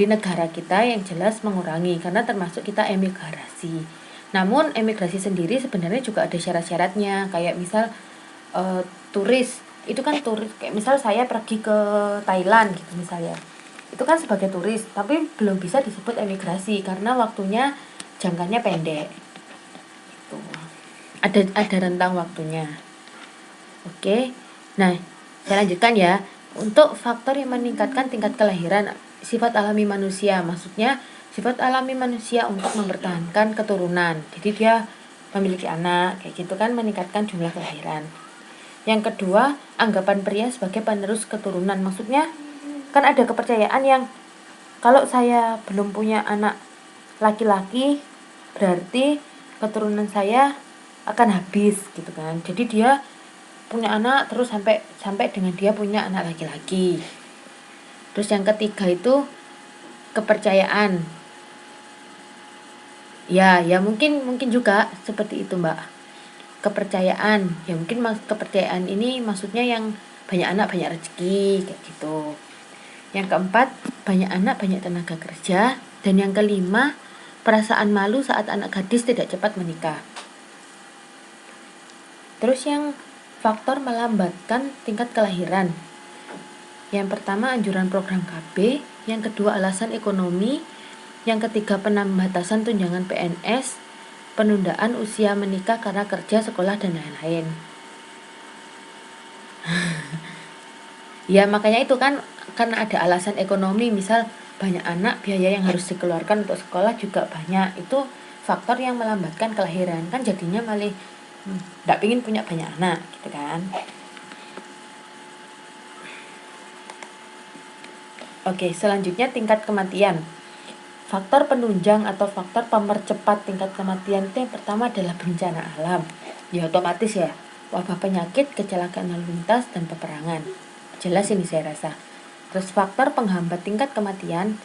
negara kita, yang jelas mengurangi, karena termasuk kita emigrasi. Namun emigrasi sendiri sebenarnya juga ada syarat-syaratnya, kayak misal turis. Itu kan turis, kayak misal saya pergi ke Thailand gitu misalnya, itu kan sebagai turis, tapi belum bisa disebut emigrasi karena waktunya jangkanya pendek gitu. Ada rentang waktunya. Oke, nah saya lanjutkan ya. Untuk faktor yang meningkatkan tingkat kelahiran, sifat alami manusia, maksudnya sifat alami manusia untuk mempertahankan keturunan, jadi dia memiliki anak kayak gitu kan, meningkatkan jumlah kelahiran. Yang kedua, anggapan pria sebagai penerus keturunan. Maksudnya kan ada kepercayaan yang kalau saya belum punya anak laki-laki, berarti keturunan saya akan habis gitu kan. Jadi dia punya anak terus sampai dengan dia punya anak laki-laki. Terus yang ketiga itu kepercayaan. Ya mungkin juga seperti itu, Mbak. Kepercayaan, ya mungkin kepercayaan ini maksudnya yang banyak anak banyak rezeki kayak gitu. Yang keempat, banyak anak banyak tenaga kerja. Dan yang kelima, perasaan malu saat anak gadis tidak cepat menikah. Terus yang faktor melambatkan tingkat kelahiran, yang pertama anjuran program KB, yang kedua alasan ekonomi, yang ketiga pembatasan tunjangan PNS, penundaan usia menikah karena kerja, sekolah, dan lain-lain. Ya makanya itu kan, karena ada alasan ekonomi, misal banyak anak, biaya yang harus dikeluarkan untuk sekolah juga banyak, itu faktor yang melambatkan kelahiran. Kan jadinya malah gak pingin punya banyak anak gitu kan. Oke, selanjutnya tingkat kematian. Faktor penunjang atau faktor pemercepat tingkat kematian itu yang pertama adalah bencana alam. Ya otomatis ya, wabah penyakit, kecelakaan lalu lintas, dan peperangan. Jelas ini saya rasa. Terus faktor penghambat tingkat kematian,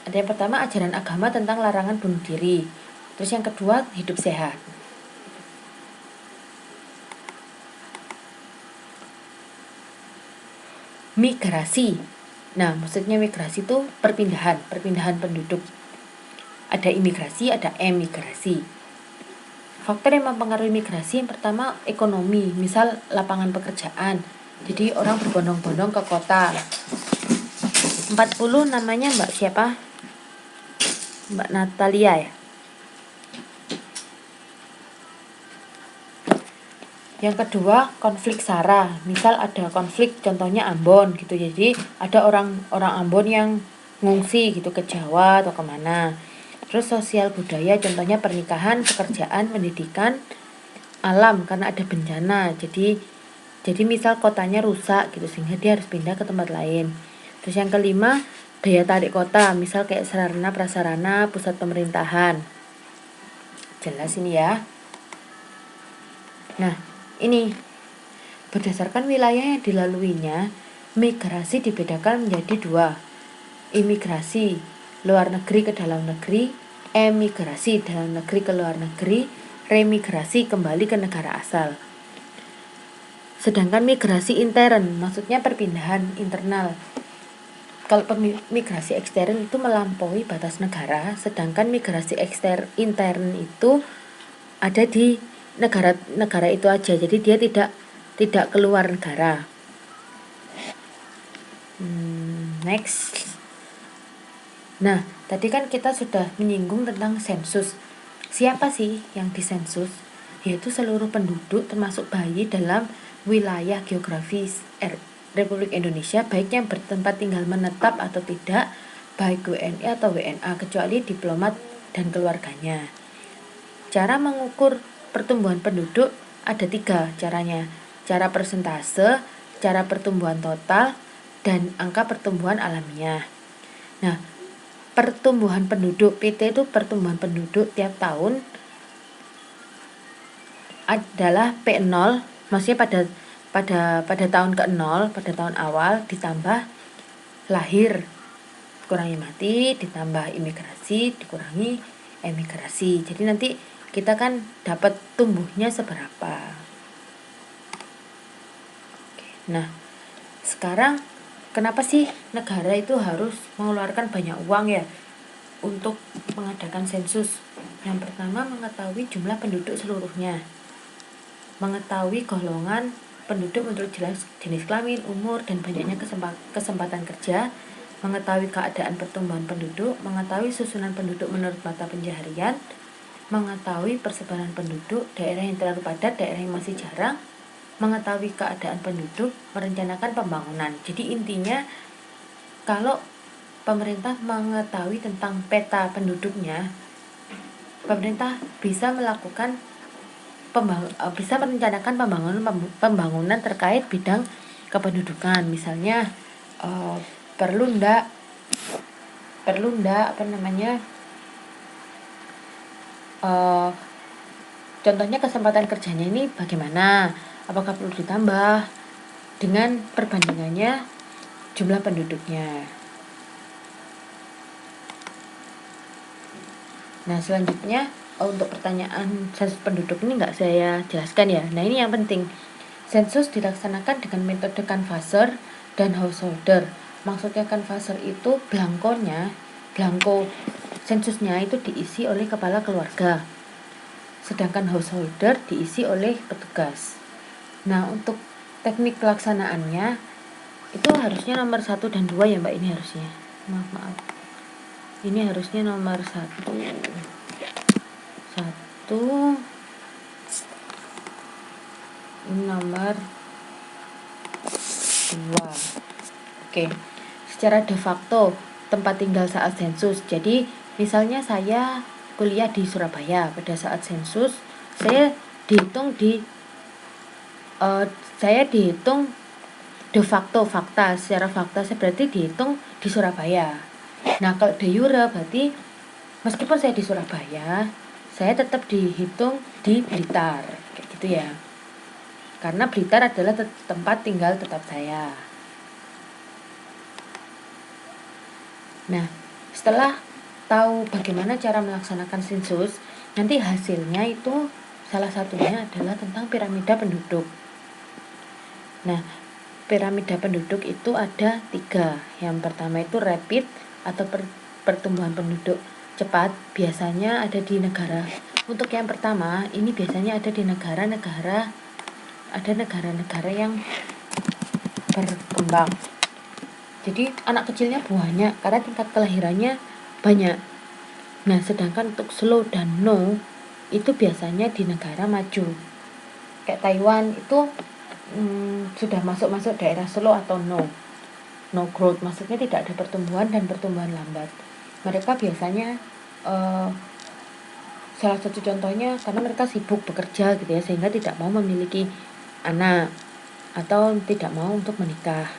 ada yang pertama ajaran agama tentang larangan bunuh diri. Terus yang kedua hidup sehat. Migrasi. Nah, maksudnya migrasi itu perpindahan penduduk. Ada imigrasi, ada emigrasi. Faktor yang mempengaruhi migrasi yang pertama ekonomi, misal lapangan pekerjaan. Jadi orang berbondong-bondong ke kota. 40 namanya Mbak siapa? Mbak Natalia ya. Yang kedua konflik SARA, misal ada konflik contohnya Ambon gitu, jadi ada orang Ambon yang ngungsi gitu ke Jawa atau kemana. Terus sosial budaya contohnya pernikahan, pekerjaan, pendidikan, alam karena ada bencana, jadi misal kotanya rusak gitu sehingga dia harus pindah ke tempat lain. Terus yang kelima daya tarik kota, misal kayak sarana prasarana, pusat pemerintahan. Jelas ini ya. Nah ini berdasarkan wilayah yang dilaluinya, migrasi dibedakan menjadi dua, imigrasi luar negeri ke dalam negeri, emigrasi dalam negeri ke luar negeri, remigrasi kembali ke negara asal. Sedangkan migrasi intern maksudnya perpindahan internal. Kalau migrasi ekstern itu melampaui batas negara, sedangkan migrasi intern itu ada di negara itu aja, jadi dia tidak keluar negara. Next. Nah, tadi kan kita sudah menyinggung tentang sensus. Siapa sih yang disensus? Yaitu seluruh penduduk termasuk bayi dalam wilayah geografis Republik Indonesia, baik yang bertempat tinggal menetap atau tidak, baik WNI atau WNA, kecuali diplomat dan keluarganya. Cara mengukur pertumbuhan penduduk ada 3 caranya. Cara persentase, cara pertumbuhan total, dan angka pertumbuhan alamiah. Nah, pertumbuhan penduduk PT itu pertumbuhan penduduk tiap tahun adalah P0, maksudnya pada tahun ke-0, pada tahun awal ditambah lahir dikurangi mati, ditambah imigrasi dikurangi emigrasi. Jadi nanti kita kan dapat tumbuhnya seberapa. Nah, sekarang kenapa sih negara itu harus mengeluarkan banyak uang ya untuk mengadakan sensus? Yang pertama mengetahui jumlah penduduk seluruhnya, mengetahui golongan penduduk menurut jenis kelamin, umur, dan banyaknya kesempatan kerja, mengetahui keadaan pertumbuhan penduduk, mengetahui susunan penduduk menurut mata pencaharian, mengetahui persebaran penduduk, daerah yang terlalu padat, daerah yang masih jarang, mengetahui keadaan penduduk, merencanakan pembangunan. Jadi intinya kalau pemerintah mengetahui tentang peta penduduknya, pemerintah bisa melakukan bisa merencanakan pembangunan terkait bidang kependudukan. Misalnya perlu ndak contohnya kesempatan kerjanya ini bagaimana, apakah perlu ditambah dengan perbandingannya jumlah penduduknya. Nah selanjutnya untuk pertanyaan sensus penduduk ini nggak saya jelaskan ya. Nah ini yang penting, sensus dilaksanakan dengan metode canvasser dan householder. Maksudnya canvasser itu blanko sensusnya itu diisi oleh kepala keluarga, sedangkan householder diisi oleh petugas. Nah untuk teknik pelaksanaannya itu harusnya nomor 1 dan 2 ya Mbak, ini harusnya maaf ini harusnya nomor 1 nomor 2. Oke. Secara de facto tempat tinggal saat sensus. Jadi misalnya saya kuliah di Surabaya, pada saat sensus saya dihitung de facto fakta, secara fakta saya berarti dihitung di Surabaya. Nah kalau de jure berarti meskipun saya di Surabaya, saya tetap dihitung di Blitar, kayak gitu ya. Karena Blitar adalah tempat tinggal tetap saya. Nah, setelah tahu bagaimana cara melaksanakan sensus, nanti hasilnya itu salah satunya adalah tentang piramida penduduk. Nah, piramida penduduk itu ada 3. Yang pertama itu rapid atau pertumbuhan penduduk cepat biasanya ada di negara, untuk yang pertama ini biasanya ada di negara-negara yang berkembang. Jadi anak kecilnya banyak karena tingkat kelahirannya banyak. Nah, sedangkan untuk slow dan no itu biasanya di negara maju. Kayak Taiwan itu sudah masuk daerah slow atau no growth, maksudnya tidak ada pertumbuhan dan pertumbuhan lambat. Mereka biasanya salah satu contohnya karena mereka sibuk bekerja gitu ya, sehingga tidak mau memiliki anak atau tidak mau untuk menikah.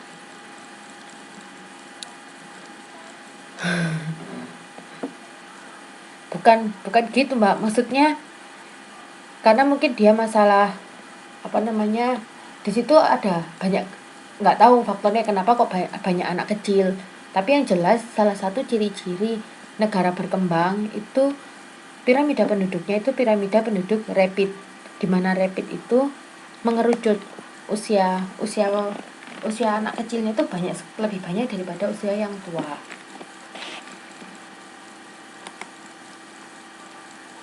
Bukan gitu Mbak, maksudnya karena mungkin dia masalah di situ ada banyak, nggak tahu faktornya kenapa kok banyak anak kecil, tapi yang jelas salah satu ciri-ciri negara berkembang itu piramida penduduknya itu piramida penduduk rapid, di mana rapid itu mengerucut usia anak kecilnya itu lebih banyak daripada usia yang tua.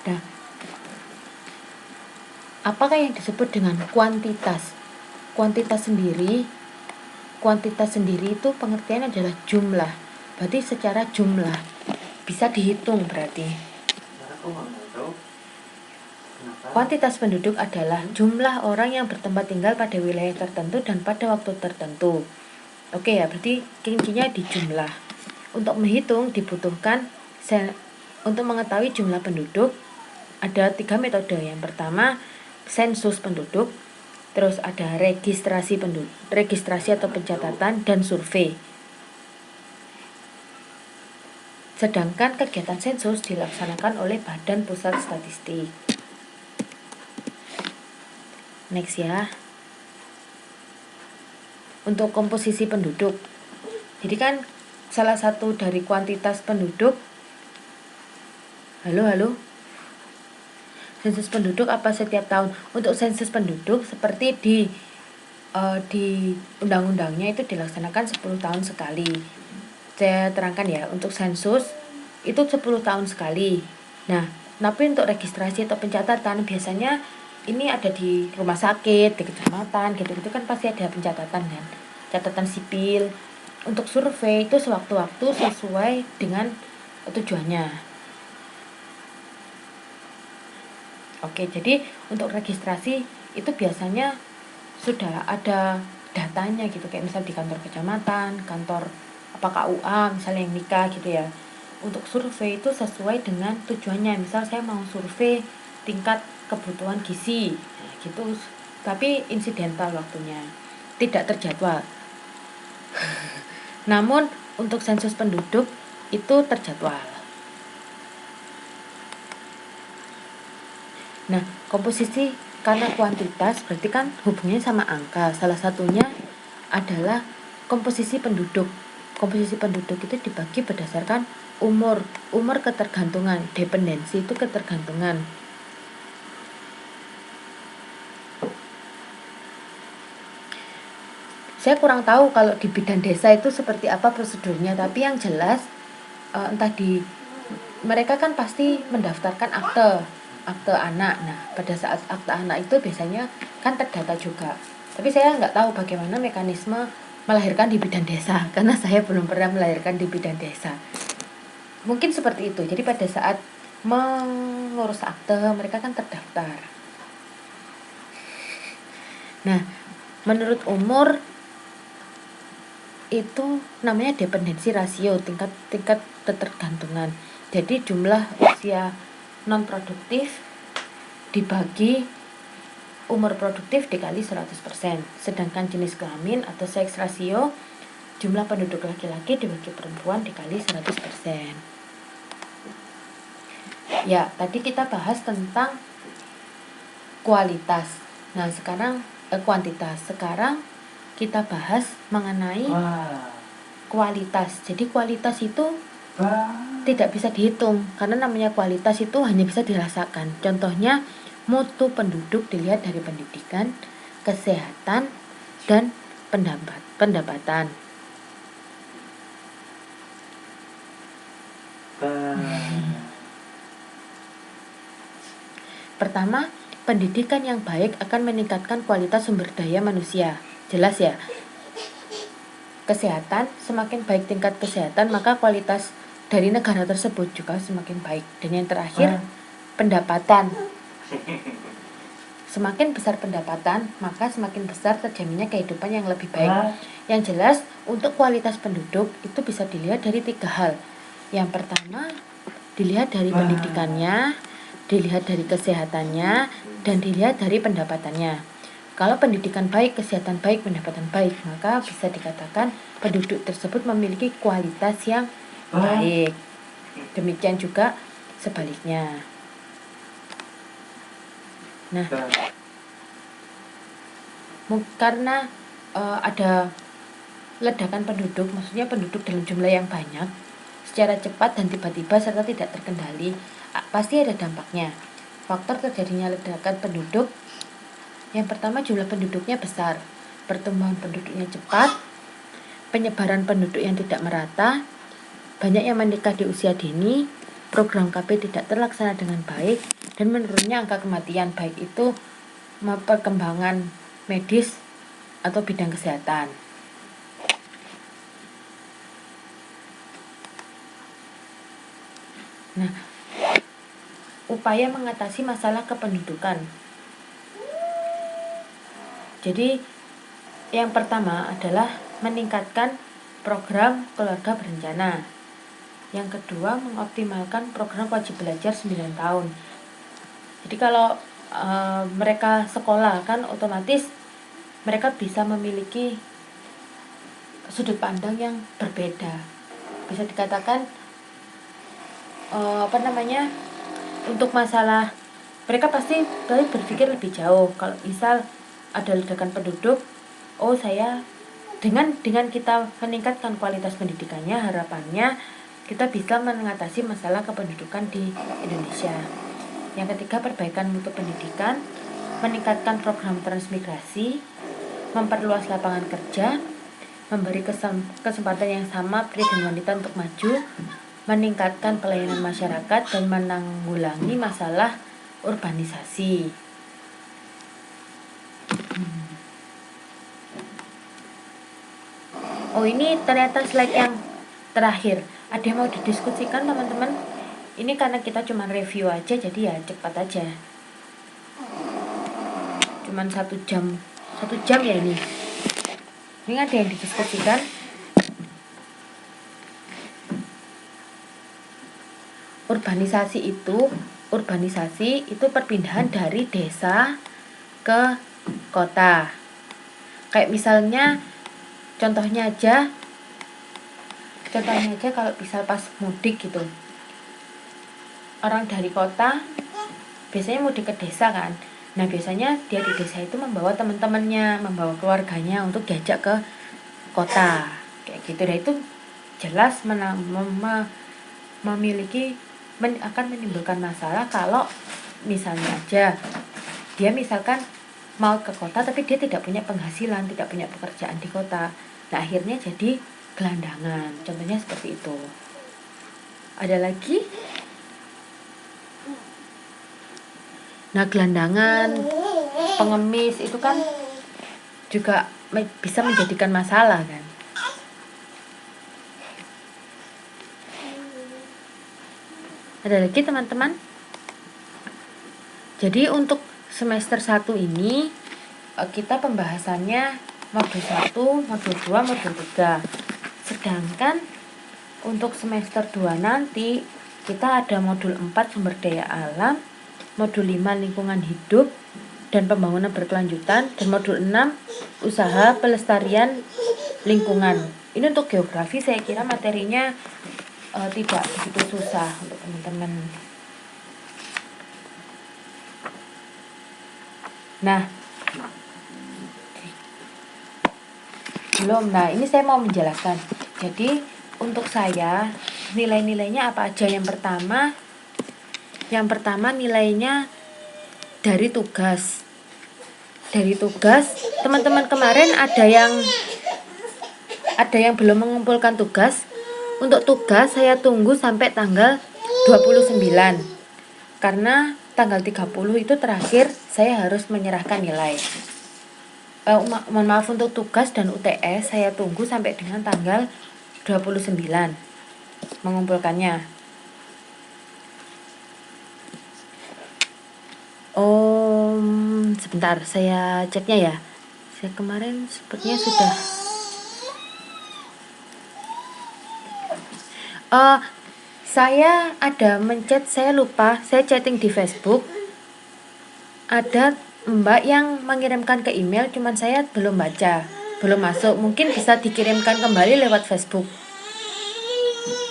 Nah, apakah yang disebut dengan kuantitas? Kuantitas sendiri itu pengertiannya adalah jumlah. Berarti secara jumlah bisa dihitung berarti. Kuantitas penduduk adalah jumlah orang yang bertempat tinggal pada wilayah tertentu dan pada waktu tertentu. Oke ya, berarti kuncinya di jumlah. Untuk menghitung dibutuhkan untuk mengetahui jumlah penduduk ada 3 metode. Yang pertama sensus penduduk, terus ada registrasi atau pencatatan, dan survei. Sedangkan kegiatan sensus dilaksanakan oleh Badan Pusat Statistik. Next ya. Untuk komposisi penduduk. Jadi kan salah satu dari kuantitas penduduk. Halo. Sensus penduduk apa setiap tahun? Untuk sensus penduduk seperti di undang-undangnya itu dilaksanakan 10 tahun sekali. Saya terangkan ya, untuk sensus itu 10 tahun sekali. Nah, tapi untuk registrasi atau pencatatan biasanya ini ada di rumah sakit, di kecamatan, gitu-gitu kan pasti ada pencatatan kan. Catatan sipil. Untuk survei itu sewaktu-waktu sesuai dengan tujuannya. Oke, jadi untuk registrasi itu biasanya sudah ada datanya gitu, kayak misal di kantor kecamatan, kantor KUA, misalnya yang nikah gitu ya. Untuk survei itu sesuai dengan tujuannya, misal saya mau survei tingkat kebutuhan gizi gitu, tapi insidental waktunya, tidak terjadwal. Namun untuk sensus penduduk itu terjadwal. Nah, komposisi karena kuantitas berarti kan hubungannya sama angka. Salah satunya adalah komposisi penduduk. Komposisi penduduk itu dibagi berdasarkan umur ketergantungan, dependensi itu ketergantungan. Saya kurang tahu kalau di bidang desa itu seperti apa prosedurnya, tapi yang jelas mereka kan pasti mendaftarkan akte anak. Nah, pada saat akte anak itu biasanya kan terdata juga. Tapi saya nggak tahu bagaimana mekanisme melahirkan di bidang desa, karena saya belum pernah melahirkan di bidang desa. Mungkin seperti itu. Jadi pada saat mengurus akte, mereka kan terdaftar. Nah, menurut umur itu namanya dependensi rasio, tingkat ketergantungan. Jadi jumlah usia non produktif dibagi umur produktif dikali 100%. Sedangkan jenis kelamin atau sex ratio, jumlah penduduk laki-laki dibagi perempuan dikali 100%. Ya, tadi kita bahas tentang kualitas. Nah, sekarang kuantitas. Sekarang kita bahas mengenai kualitas. Jadi kualitas itu tidak bisa dihitung, karena namanya kualitas itu hanya bisa dirasakan. Contohnya mutu penduduk dilihat dari pendidikan, kesehatan, dan pendapatan. Pertama, pendidikan yang baik akan meningkatkan kualitas sumber daya manusia. Jelas ya? Kesehatan, semakin baik tingkat kesehatan, maka kualitas dari negara tersebut juga semakin baik. Dan yang terakhir, pendapatan. Semakin besar pendapatan, maka semakin besar terjaminnya kehidupan yang lebih baik. Yang jelas, untuk kualitas penduduk itu bisa dilihat dari 3 hal. Yang pertama, dilihat dari pendidikannya, dilihat dari kesehatannya, dan dilihat dari pendapatannya. Kalau pendidikan baik, kesehatan baik, pendapatan baik, maka bisa dikatakan penduduk tersebut memiliki kualitas yang baik. Demikian juga sebaliknya. Nah, karena ada ledakan penduduk, maksudnya penduduk dalam jumlah yang banyak, secara cepat dan tiba-tiba serta tidak terkendali, pasti ada dampaknya. Faktor terjadinya ledakan penduduk, yang pertama jumlah penduduknya besar, pertumbuhan penduduknya cepat, penyebaran penduduk yang tidak merata, banyak yang menikah di usia dini, program KB tidak terlaksana dengan baik, dan menurunnya angka kematian, baik itu perkembangan medis atau bidang kesehatan. Nah, upaya mengatasi masalah kependudukan. Jadi, yang pertama adalah meningkatkan program keluarga berencana. Yang kedua, mengoptimalkan program wajib belajar 9 tahun. Jadi kalau mereka sekolah kan otomatis mereka bisa memiliki sudut pandang yang berbeda. Bisa dikatakan untuk masalah mereka pasti berpikir lebih jauh. Kalau misal ada ledakan penduduk, dengan kita meningkatkan kualitas pendidikannya, harapannya kita bisa mengatasi masalah kependudukan di Indonesia. Yang ketiga, perbaikan mutu pendidikan, meningkatkan program transmigrasi, memperluas lapangan kerja, memberi kesempatan yang sama pria dan wanita untuk maju, meningkatkan pelayanan masyarakat, dan menanggulangi masalah urbanisasi. Oh, ini ternyata slide yang terakhir. Ada yang mau didiskusikan teman-teman? Ini karena kita cuma review aja, jadi ya cepat aja. Cuman 1 jam ya ini. Ini ada yang didiskusikan? Urbanisasi itu perpindahan dari desa ke kota. Kayak misalnya contohnya aja kalau misal pas mudik gitu, orang dari kota biasanya mudik ke desa kan. Nah, biasanya dia di desa itu membawa teman-temannya, membawa keluarganya untuk diajak ke kota kayak gitu. Dan itu jelas akan menimbulkan masalah kalau misalnya aja dia misalkan mau ke kota tapi dia tidak punya penghasilan, tidak punya pekerjaan di kota. Nah, akhirnya jadi gelandangan. Contohnya seperti itu. Ada lagi? Nah, gelandangan, pengemis itu kan juga bisa menjadikan masalah kan. Ada lagi teman-teman? Jadi untuk semester 1 ini kita pembahasannya modul 1, modul 2, modul 3. Sedangkan untuk semester 2 nanti kita ada modul 4 sumber daya alam, modul 5 lingkungan hidup dan pembangunan berkelanjutan, dan modul 6 usaha pelestarian lingkungan. Ini untuk geografi saya kira materinya tidak begitu susah untuk teman-teman. Nah, ini saya mau menjelaskan. Jadi untuk saya nilai-nilainya apa aja? Yang pertama nilainya dari tugas. Teman-teman kemarin ada yang belum mengumpulkan tugas. Untuk tugas saya tunggu sampai tanggal 29. Karena tanggal 30 itu terakhir saya harus menyerahkan nilai. Mohon maaf, untuk tugas dan UTS saya tunggu sampai dengan tanggal 29 mengumpulkannya. Sebentar saya ceknya ya. Saya kemarin sepertinya sudah saya ada mencet, saya lupa, saya chatting di Facebook. Ada Mbak yang mengirimkan ke email, cuman saya belum baca, belum masuk. Mungkin bisa dikirimkan kembali lewat Facebook.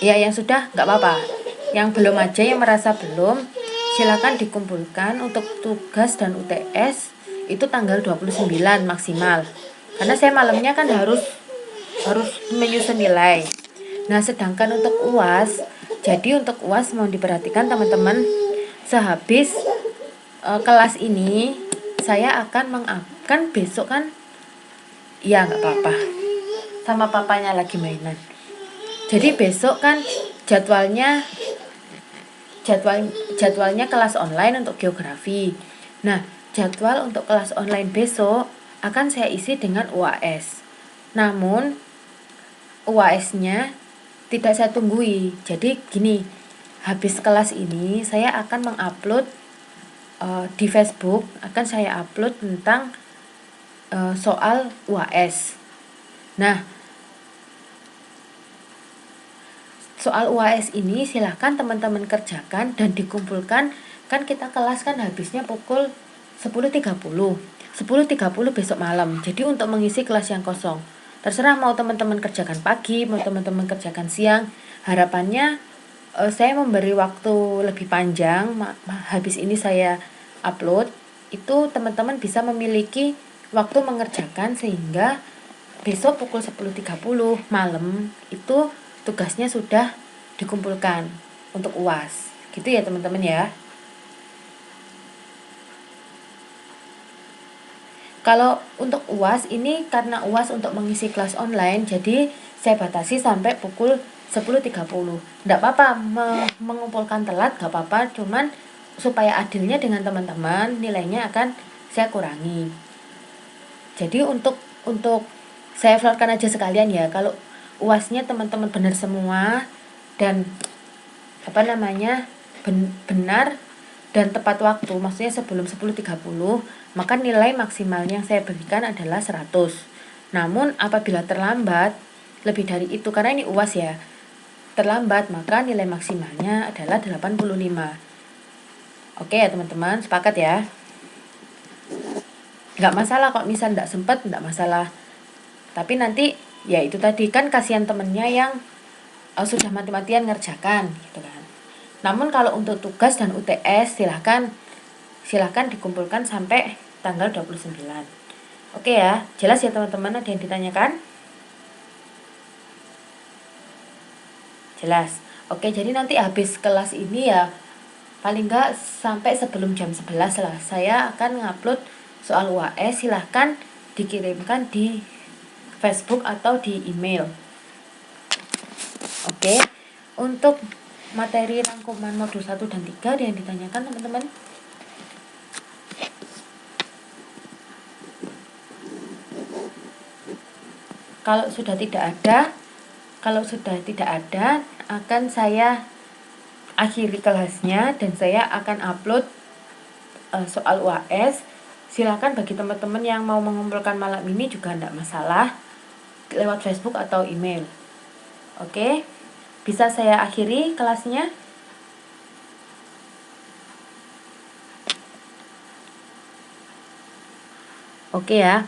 Ya, yang sudah nggak apa-apa. Yang belum aja, yang merasa belum, silakan dikumpulkan. Untuk tugas dan UTS itu tanggal 29 maksimal. Karena saya malamnya kan harus menyusun nilai. Nah, sedangkan untuk UAS, jadi untuk UAS mau diperhatikan teman-teman, sehabis kelas ini saya akan besok kan, ya nggak apa-apa, sama papanya lagi mainan. Jadi besok kan jadwalnya kelas online untuk geografi. Nah, jadwal untuk kelas online besok akan saya isi dengan UAS. Namun UAS-nya tidak saya tunggui. Jadi gini, habis kelas ini saya akan mengupload di Facebook, akan saya upload tentang soal UAS. Nah, soal UAS ini silahkan teman-teman kerjakan dan dikumpulkan. Kan kita kelas kan habisnya pukul 10.30 besok malam. Jadi untuk mengisi kelas yang kosong, terserah mau teman-teman kerjakan pagi, mau teman-teman kerjakan siang. Harapannya saya memberi waktu lebih panjang. Habis ini saya upload, itu teman-teman bisa memiliki waktu mengerjakan, sehingga besok pukul 10.30 malam itu tugasnya sudah dikumpulkan untuk UAS. Gitu ya teman-teman ya. Kalau untuk UAS ini, karena UAS untuk mengisi kelas online, jadi saya batasi sampai pukul 10.30. Nggak apa-apa mengumpulkan telat, nggak apa-apa, cuman supaya adilnya dengan teman-teman, nilainya akan saya kurangi. Jadi untuk saya florkan aja sekalian ya, kalau UASnya teman-teman benar semua dan benar dan tepat waktu, maksudnya sebelum 10.30, maka nilai maksimalnya yang saya berikan adalah 100. Namun apabila terlambat lebih dari itu, karena ini UAS ya, terlambat, maka nilai maksimalnya adalah 85. Oke ya teman-teman, sepakat ya? Nggak masalah kok misal nggak sempat, nggak masalah. Tapi nanti ya itu tadi kan, kasihan temennya yang sudah mati-matian ngerjakan gitu kan. Namun kalau untuk tugas dan UTS silahkan dikumpulkan sampai tanggal 29. Oke ya, jelas ya teman-teman, ada yang ditanyakan? Jelas. Oke, jadi nanti habis kelas ini ya, paling nggak sampai sebelum jam 11 lah, saya akan ngupload soal UAS. Silahkan dikirimkan di Facebook atau di email. Oke, untuk materi rangkuman modul 1 dan 3 ada yang ditanyakan teman-teman? Kalau sudah tidak ada, akan saya akhiri kelasnya dan saya akan upload soal UAS. Silakan bagi teman-teman yang mau mengumpulkan malam ini juga tidak masalah, lewat Facebook atau email. Oke, bisa saya akhiri kelasnya. Oke ya,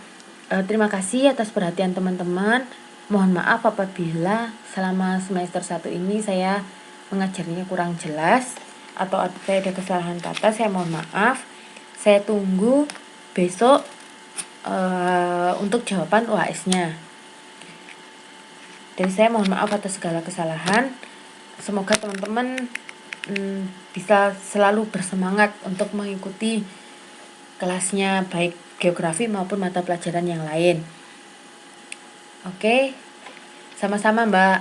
terima kasih atas perhatian teman-teman. Mohon maaf apabila selama semester 1 ini saya mengajarnya kurang jelas atau ada kesalahan kata, saya mohon maaf. Saya tunggu besok untuk jawaban UAS-nya. Dan saya mohon maaf atas segala kesalahan. Semoga teman-teman bisa selalu bersemangat untuk mengikuti kelasnya, baik geografi maupun mata pelajaran yang lain. Oke, sama-sama Mbak.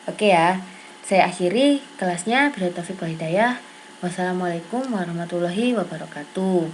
Oke ya, saya akhiri kelasnya. Bila taufiq wal hidayah. Wassalamualaikum warahmatullahi wabarakatuh.